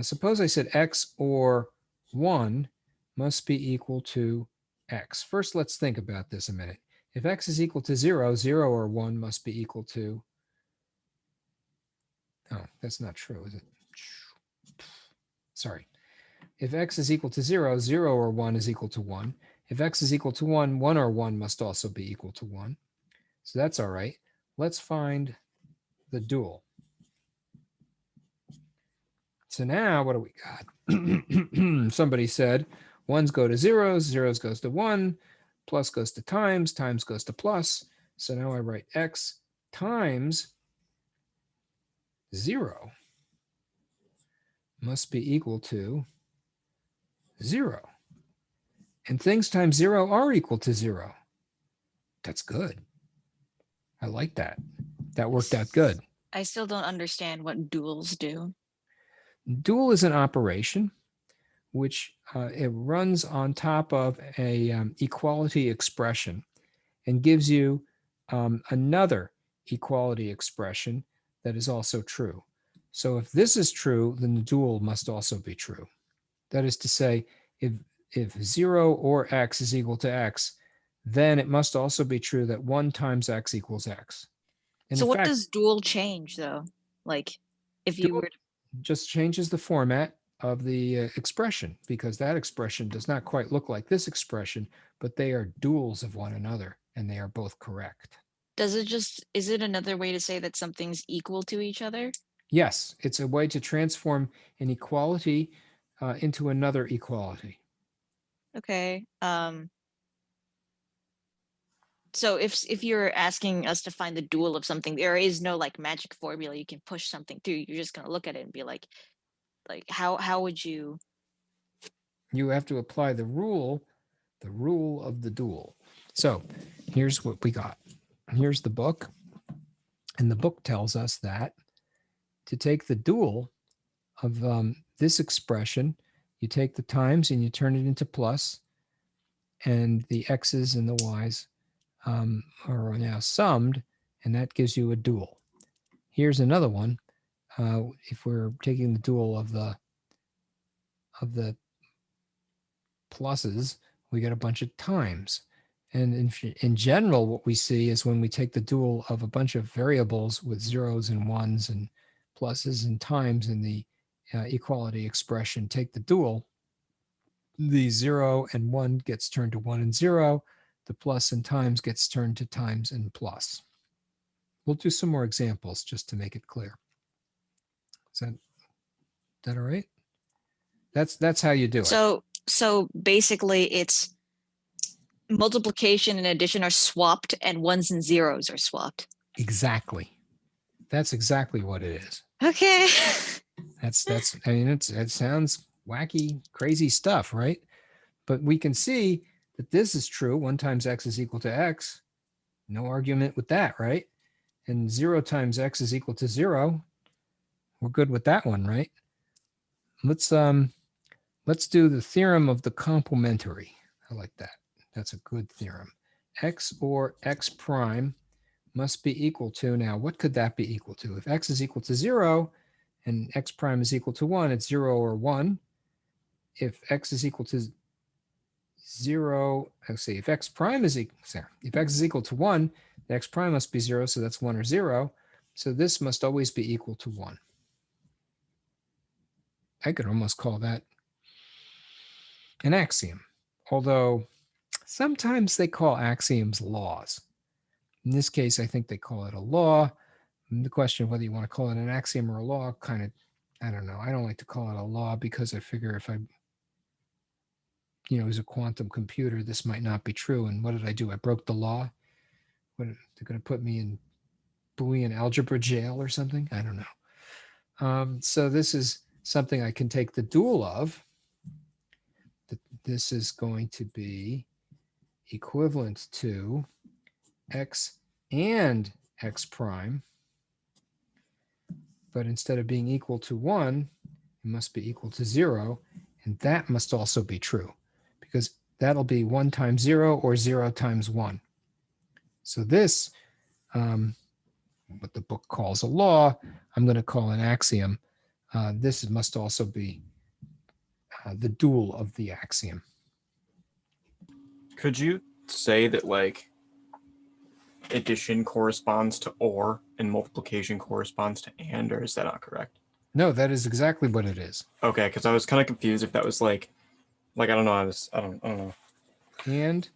Suppose I said x or 1 must be equal to x. First, let's think about this a minute. If x is equal to 0, 0 or 1 must be equal to... Oh, that's not true, is it? Sorry. If x is equal to 0, 0 or 1 is equal to 1. If x is equal to 1, 1 or 1 must also be equal to 1. So that's all right. Let's find the dual. So now what do we got? Somebody said 1s go to zeros, zeros goes to 1, plus goes to times, times goes to plus. So now I write x times 0 must be equal to 0. And things times 0 are equal to 0. That's good. I like that. That worked out good. I still don't understand what duals do. Dual is an operation which it runs on top of a equality expression and gives you another equality expression that is also true. So if this is true, then the dual must also be true. That is to say, if 0 or x is equal to x, then it must also be true that 1 times x equals x. And So in what fact, does dual change though? Like if you dual were to... just changes the format of the expression, because that expression does not quite look like this expression, but they are duals of one another and they are both correct. Does it just, is it another way to say that something's equal to each other? Yes, it's a way to transform an equality into another equality. Okay. So if you're asking us to find the dual of something, there is no like magic formula you can push something through. You're just gonna look at it and be like how would you? You have to apply the rule of the dual. So here's what we got. here's the book. And the book tells us that to take the dual of this expression, you take the times and you turn it into plus, and the x's and the y's are now summed, and that gives you a dual. Here's another one. If we're taking the dual of the pluses, we get a bunch of times. And in general, what we see is when we take the dual of a bunch of variables with zeros and ones and pluses and times in the equality expression, take the dual, the 0 and 1 gets turned to 1 and 0. The plus and times gets turned to times and plus. We'll do some more examples just to make it clear. Is that all right? That's how you do it. So basically it's multiplication and addition are swapped and ones and zeros are swapped. Exactly. That's exactly what it is. Okay. That's I mean, it sounds wacky, crazy stuff, right? But we can see that this is true. 1 times x is equal to x. No argument with that, right? And 0 times x is equal to 0. We're good with that one, right? Let's do the theorem of the complementary. I like that. That's a good theorem. X or x prime must be equal to, now what could that be equal to? If x is equal to 0 and x prime is equal to 1, it's 0 or 1. If x is equal to 0, let's see, if x is equal to 1, the x prime must be 0, so that's 1 or 0. So this must always be equal to 1. I could almost call that an axiom, although sometimes they call axioms laws. In this case, I think they call it a law. And the question of whether you want to call it an axiom or a law, kind of, I don't know. I don't like to call it a law because I figure if I, use a quantum computer, this might not be true. And what did I do? I broke the law. What, they're going to put me in Boolean algebra jail or something? I don't know. So this is something I can take the dual of. This is going to be equivalent to x and x prime. But instead of being equal to 1, it must be equal to 0. And that must also be true, because that'll be 1 times 0 or 0 times 1. So this, what the book calls a law, I'm going to call an axiom. This must also be the dual of the axiom. Could you say that like addition corresponds to or and multiplication corresponds to and, or is that not correct? No, that is exactly what it is. Okay, because I was kind of confused if that was like I don't know. I don't know. And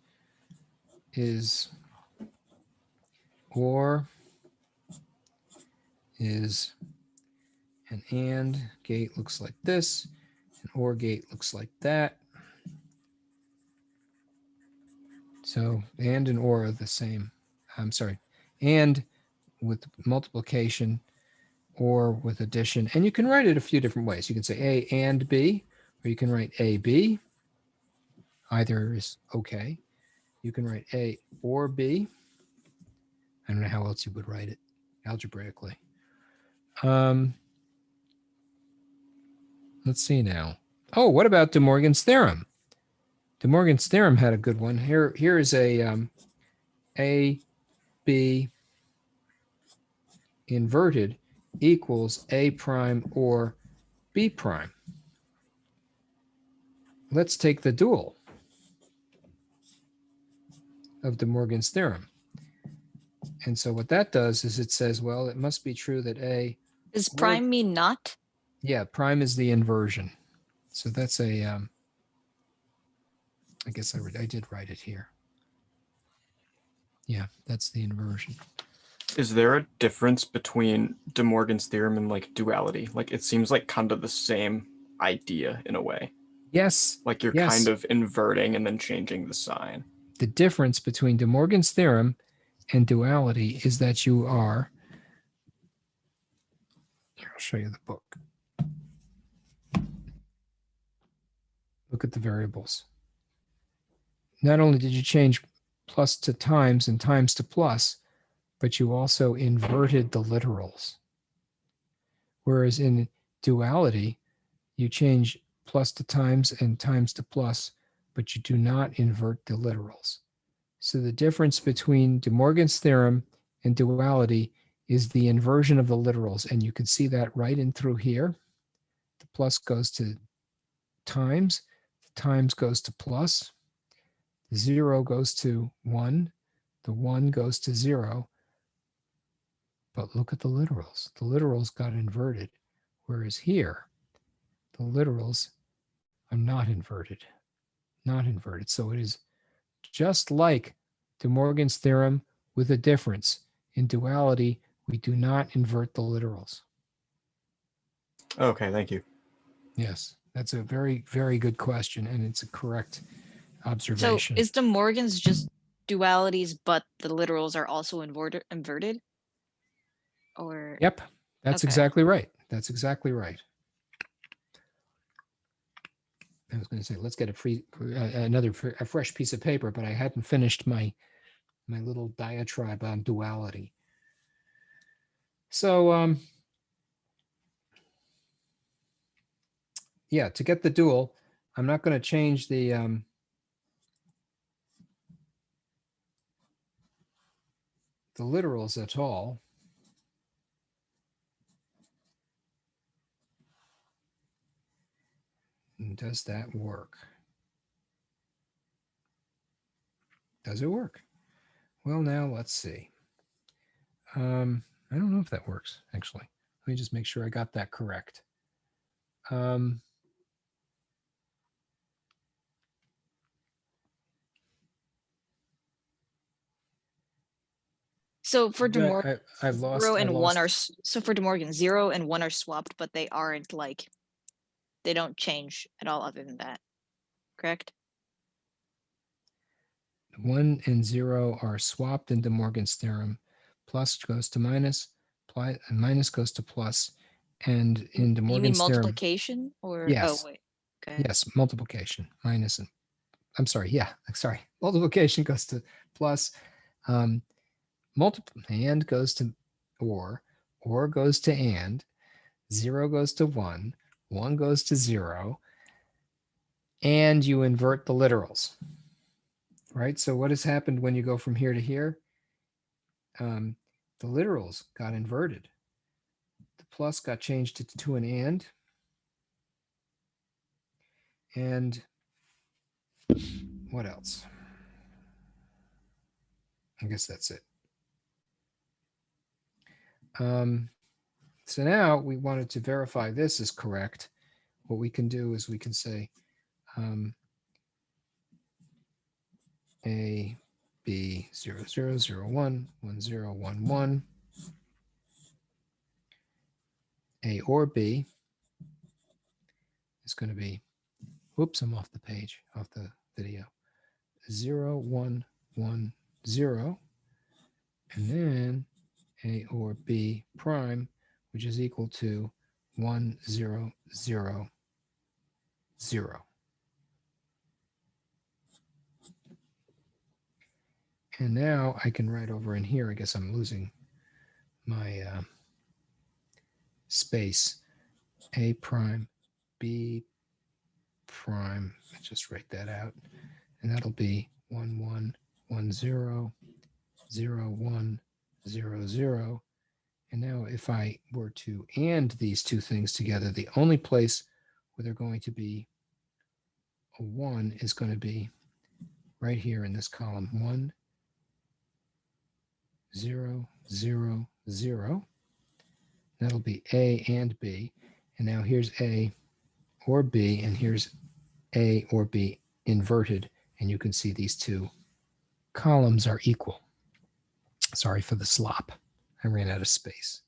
is or is an and gate looks like this, an or gate looks like that. So and or are the same. I'm sorry, and with multiplication or with addition. And you can write it a few different ways. You can say A and B, or you can write AB. Either is okay. You can write A or B. I don't know how else you would write it algebraically. Let's see now. Oh, what about De Morgan's theorem? De Morgan's theorem had a good one. Here is a B inverted equals A prime or B prime. Let's take the dual of De Morgan's theorem. And so what that does is it says, well, it must be true that A... Does prime mean not? Yeah, prime is the inversion. So that's a... I guess I did write it here. Yeah, that's the inversion. Is there a difference between De Morgan's theorem and like duality? Like it seems like kind of the same idea in a way. Yes. Like you're kind of inverting and then changing the sign. The difference between De Morgan's theorem and duality is that you are... Here, I'll show you the book. Look at the variables. Not only did you change plus to times and times to plus, but you also inverted the literals. Whereas in duality, you change plus to times and times to plus, but you do not invert the literals. So the difference between De Morgan's theorem and duality is the inversion of the literals. And you can see that right in through here. The plus goes to times, the times goes to plus, the 0 goes to 1, the 1 goes to 0. But look at the literals. The literals got inverted, whereas here, the literals are not inverted. Not inverted. So it is just like De Morgan's theorem with a difference. In duality, we do not invert the literals. Okay, thank you. Yes, that's a very, very good question, and it's a correct So observation. is De Morgan's just dualities, but the literals are also inverted? Or Yep, that's Okay. exactly right. That's exactly right. I was going to say, let's get a fresh piece of paper, but I hadn't finished my little diatribe on duality. So, yeah, to get the dual, I'm not going to change the literals at all. And does that work? Does it work? Well, now let's see. I don't know if that works, actually. Let me just make sure I got that correct. So for De Morgan, I've lost. 0 and 1 are lost. so for De Morgan 0 and 1 are swapped, but they aren't like they don't change at all other than that. Correct? 1 and 0 are swapped in De Morgan's theorem. Plus goes to minus, and minus goes to plus. And in De You mean Morgan's theorem, multiplication or yes. oh wait. Okay. Yes, multiplication, minus and I'm sorry, yeah, sorry. Multiplication goes to plus. And goes to or goes to and, 0 goes to 1, 1 goes to 0, and you invert the literals, right? So what has happened when you go from here to here? The literals got inverted. The plus got changed to an and what else? I guess that's it. So now we wanted to verify this is correct. What we can do is we can say A, B, 0, 0, 0, 1, 1, 0, 1, 1. A or B is going to be, whoops, I'm off the page, off the video. 0, 1, 1, 0. And then A or B prime, which is equal to 1, 0, 0, 0. And now I can write over in here, I guess I'm losing my space. A prime, B prime, let's just write that out. And that'll be 1, 1, 1, 0, 0, 1, 0, 0. And now if I were to AND these two things together, the only place where they're going to be a 1 is going to be right here in this column. 1, 0, 0, 0. That'll be A and B. And now here's A or B, and here's A or B inverted. And you can see these two columns are equal. Sorry for the slop. I ran out of space.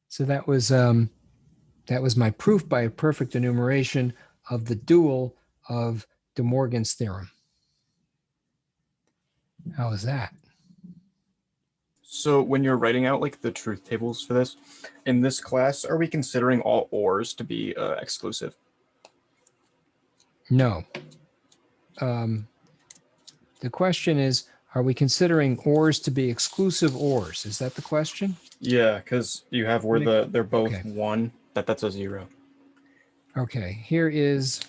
So that was my proof by a perfect enumeration of the dual of De Morgan's theorem. How is that? So when you're writing out like the truth tables for this, in this class, are we considering all ORs to be exclusive? No. The question is, Are we considering ORs to be exclusive ORs? Is that the question? Yeah, because you have where they're both Okay. 1, that's a 0. Okay, here is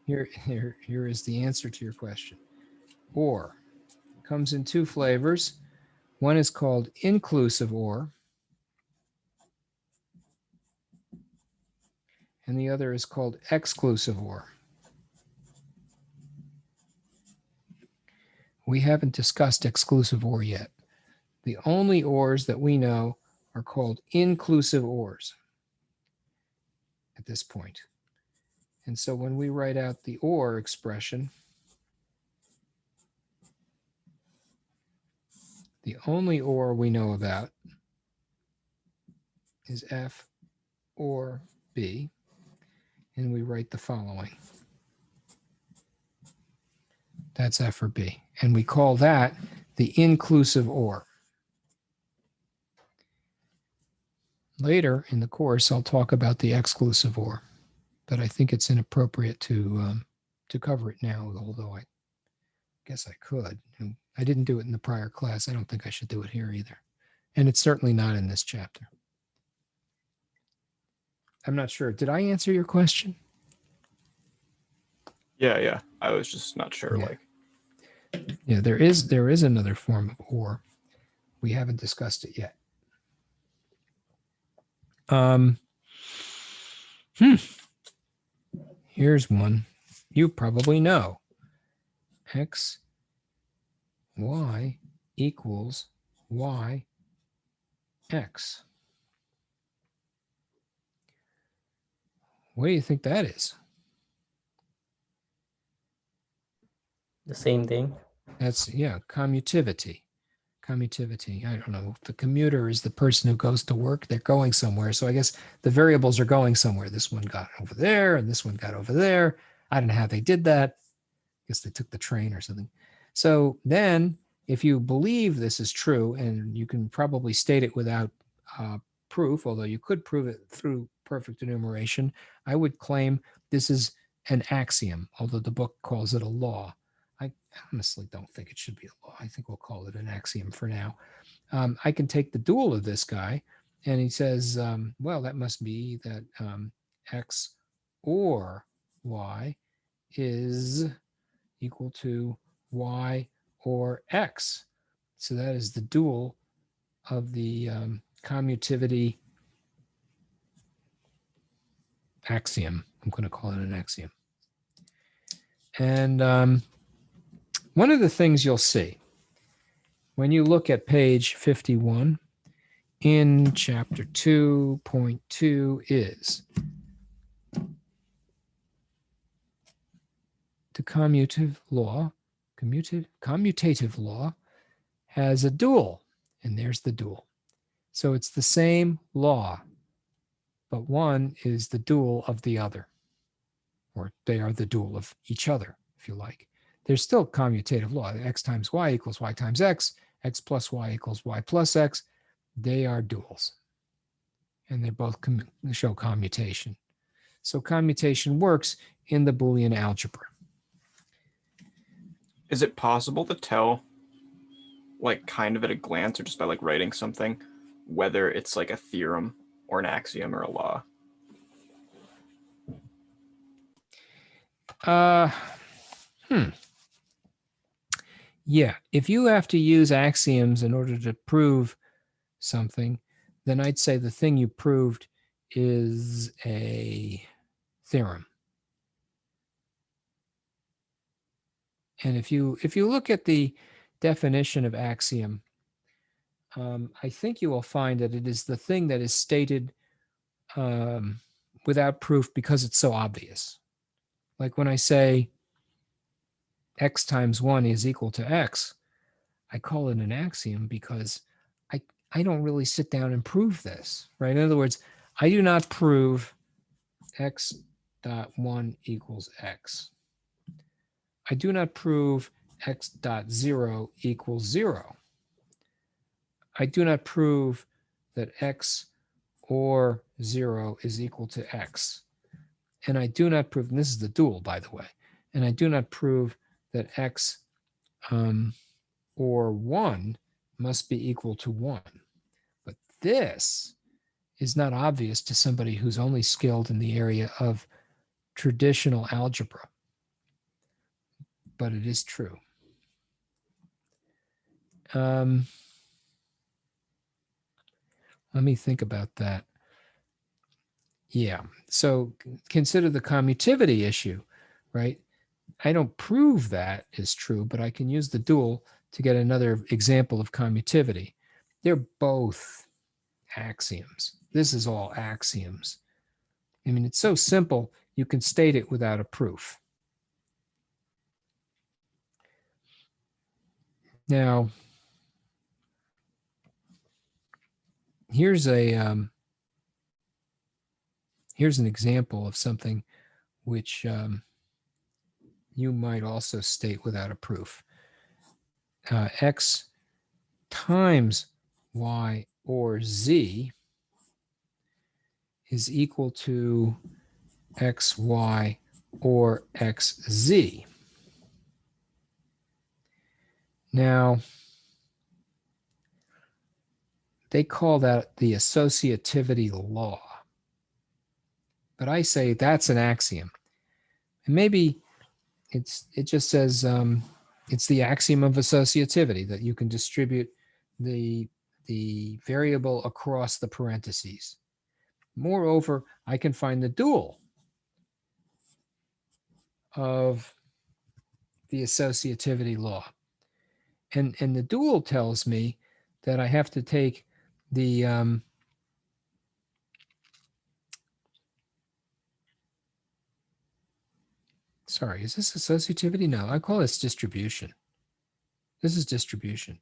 the answer to your question. OR comes in two flavors. One is called inclusive OR, and the other is called exclusive OR. We haven't discussed exclusive OR yet. The only ORs that we know are called inclusive ORs at this point. And so when we write out the OR expression, the only OR we know about is F or B, and we write the following. That's F or B, and we call that the inclusive OR. Later in the course, I'll talk about the exclusive OR, but I think it's inappropriate to cover it now, although I guess I could. I didn't do it in the prior class. I don't think I should do it here either. And it's certainly not in this chapter. I'm not sure. Did I answer your question? Yeah. I was just not sure. Yeah. Yeah, there is another form of OR. We haven't discussed it yet. Here's one you probably know. X, Y equals Y, X. What do you think that is? The same thing. That's, yeah, commutivity. Commutivity. I don't know. The commuter is the person who goes to work. They're going somewhere. So I guess the variables are going somewhere. This one got over there and this one got over there. I don't know how they did that. I guess they took the train or something. So then if you believe this is true, and you can probably state it without proof, although you could prove it through perfect enumeration, I would claim this is an axiom, although the book calls it a law. I honestly don't think it should be a law. I think we'll call it an axiom for now. I can take the dual of this guy, and he says, well, that must be that X or Y is equal to Y or X. So that is the dual of the commutivity axiom. I'm going to call it an axiom. And one of the things you'll see when you look at page 51 in chapter 2.2 is the commutative law has a dual, and there's the dual. So it's the same law, but one is the dual of the other, or they are the dual of each other, if you like. There's still commutative law. X times Y equals Y times X, X plus Y equals Y plus X. They are duals, and they both show commutation. So commutation works in the Boolean algebra. Is it possible to tell, like kind of at a glance or just by like writing something, whether it's like a theorem or an axiom or a law? Yeah, if you have to use axioms in order to prove something, then I'd say the thing you proved is a theorem. And if you look at the definition of axiom, I think you will find that it is the thing that is stated without proof because it's so obvious. Like when I say X times 1 is equal to X, I call it an axiom because I don't really sit down and prove this, right? In other words, I do not prove X dot 1 equals X. I do not prove X dot 0 equals 0. I do not prove that X or 0 is equal to X. And I do not prove, and this is the dual, by the way, and I do not prove that X or 1 must be equal to 1. But this is not obvious to somebody who's only skilled in the area of traditional algebra, but it is true. Let me think about that. Yeah, so consider the commutativity issue, right? I don't prove that is true, but I can use the dual to get another example of commutativity. They're both axioms. This is all axioms. I mean, it's so simple, you can state it without a proof. Now, here's an example of something which you might also state without a proof. X times y or z is equal to xy or xz. Now, they call that the associativity law. But I say that's an axiom. And maybe it just says it's the axiom of associativity, that you can distribute the variable across the parentheses. Moreover, I can find the dual of the associativity law. And the dual tells me that I have to take the sorry, is this associativity? No, I call this distribution. This is distribution.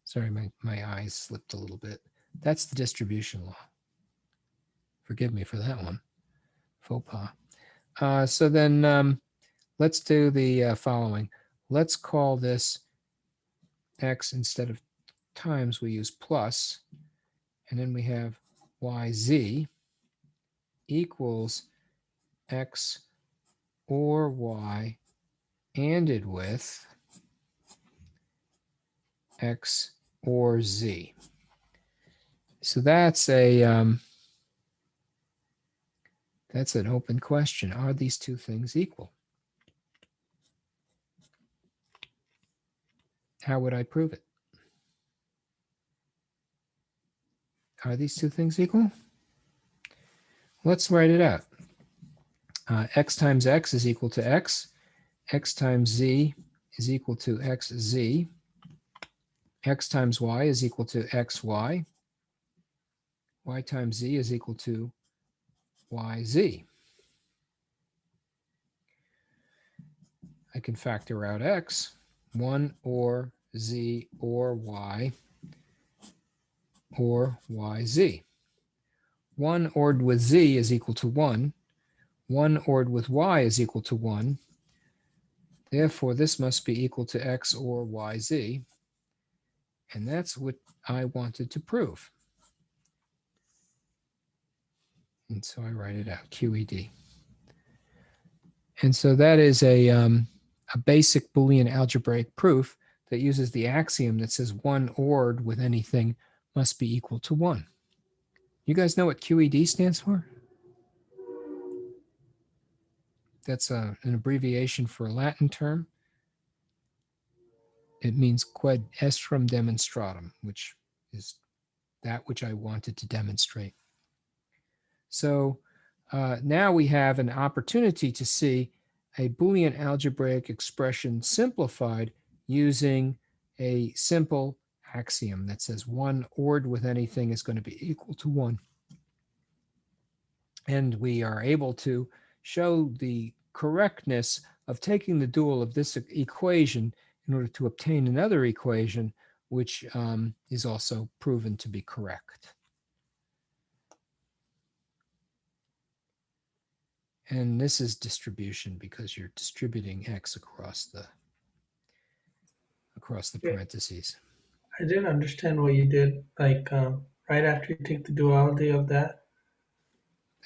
Sorry, my eyes slipped a little bit. That's the distribution law. Forgive me for that one. Faux pas. So then let's do the following. Let's call this x instead of times, we use plus. And then we have yz equals x or y anded with x or z. So that's an open question. Are these two things equal? How would I prove it? Are these two things equal? Let's write it out. X times x is equal to x. X times z is equal to xz. X times y is equal to xy. Y times z is equal to yz. I can factor out x, 1 or z or y or yz. 1 ORed with z is equal to 1. 1 ORed with y is equal to 1. Therefore, this must be equal to x or yz. And that's what I wanted to prove. And so I write it out, QED. And so that is a basic Boolean algebraic proof that uses the axiom that says 1 ORed with anything must be equal to 1. You guys know what QED stands for? That's an abbreviation for a Latin term. It means quod estrum demonstratum, which is that which I wanted to demonstrate. So now we have an opportunity to see a Boolean algebraic expression simplified using a simple axiom that says 1 ORed with anything is going to be equal to 1. And we are able to show the correctness of taking the dual of this equation in order to obtain another equation, which is also proven to be correct. And this is distribution because you're distributing x across the parentheses. I didn't understand what you did. Like right after you take the duality of that.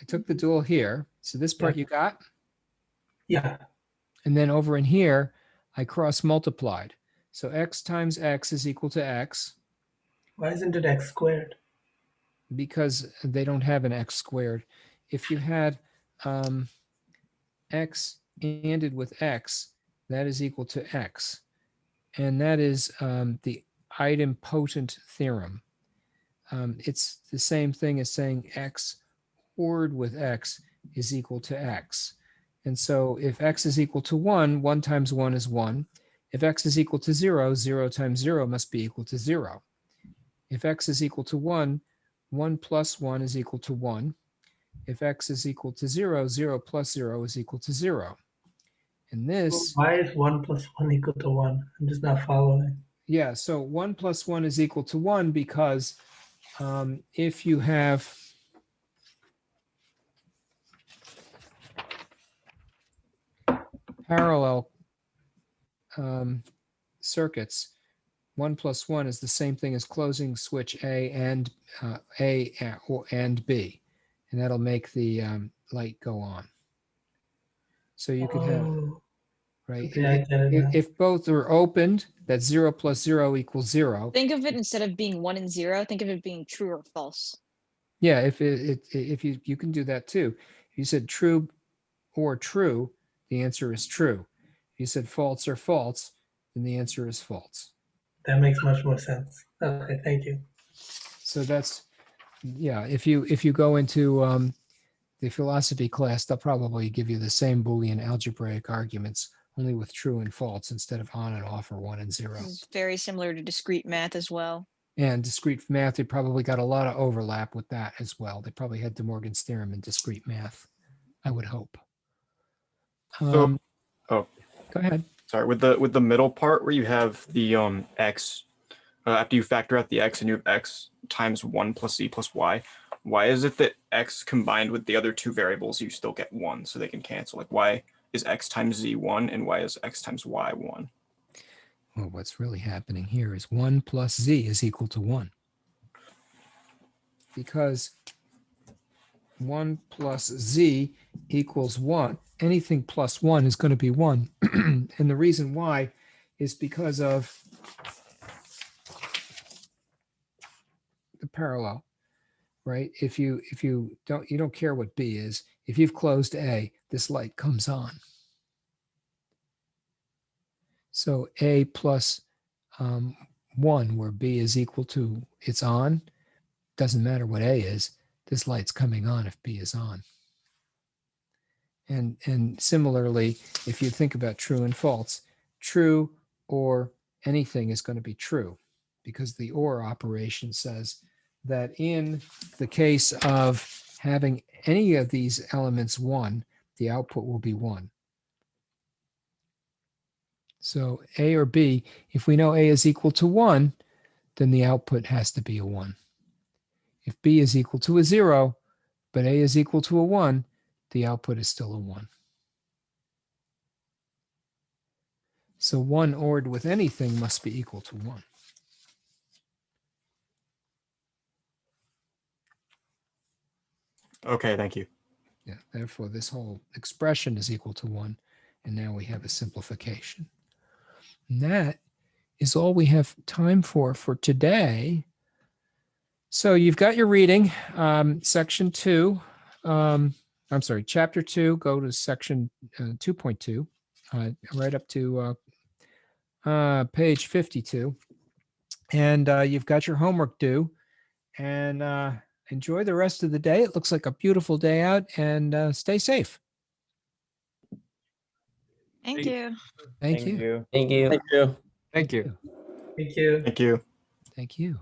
I took the dual here. So this part you got? Yeah. And then over in here, I cross multiplied. So x times x is equal to x, Why isn't it x squared? because they don't have an x squared. If you had x ANDed with x, that is equal to x. And that is the idempotent theorem. It's the same thing as saying x ORed with x is equal to x. And so if x is equal to 1, 1 times 1 is 1. If x is equal to 0, 0 times 0 must be equal to 0. If x is equal to 1, 1 plus 1 is equal to 1. If x is equal to 0, 0 plus 0 is equal to 0. And this, Why is 1 plus 1 equal to 1? I'm just not following. yeah, so 1 plus 1 is equal to 1 because if you have parallel circuits, 1 plus 1 is the same thing as closing switch A and B, and that'll make the light go on. So you could have, Oh, right? okay, I get it now. If both are opened, that's 0 plus 0 equals 0. Think of it instead of being 1 and 0, think of it being true or false. Yeah, if you can do that too. If you said true or true, the answer is true. If you said false or false, then the answer is false. That makes much more sense. Okay, thank you. So that's, yeah, if you go into the philosophy class, they'll probably give you the same Boolean algebraic arguments, only with true and false instead of on and off or 1 and 0. This is very similar to discrete math as well. And discrete math, they probably got a lot of overlap with that as well. They probably had demorgans theorem in discrete math, I would hope. So, Go ahead. Sorry, with the middle part where you have the x, after you factor out the x and you have x times 1 plus z plus y, why is it that x combined with the other two variables you still get 1 so they can cancel? Like, why is x times z 1 and why is x times y 1? Well, what's really happening here is 1 plus z is equal to 1. Because 1 plus z equals 1. Anything plus 1 is going to be 1. And the reason why is because of the parallel, right? If you don't care what B is, if you've closed A, this light comes on. So A plus 1, where B is equal to it's on, doesn't matter what A is, this light's coming on if B is on. And similarly, if you think about true and false, true or anything is going to be true because the or operation says that in the case of having any of these elements 1, the output will be 1. So A or B, if we know A is equal to 1, then the output has to be a 1. If B is equal to a 0, but A is equal to a 1, the output is still a 1. So 1 ORed with anything must be equal to 1. Okay, thank you. Yeah, therefore this whole expression is equal to 1, and now we have a simplification. And that is all we have time for today. So you've got your reading, section 2. I'm sorry, chapter 2, go to section 2.2, right up to page 52. And you've got your homework due. And enjoy the rest of the day. It looks like a beautiful day out, and stay safe. Thank you. Thank you. Thank you. Thank you. Thank you. Thank you. Thank you. Thank you.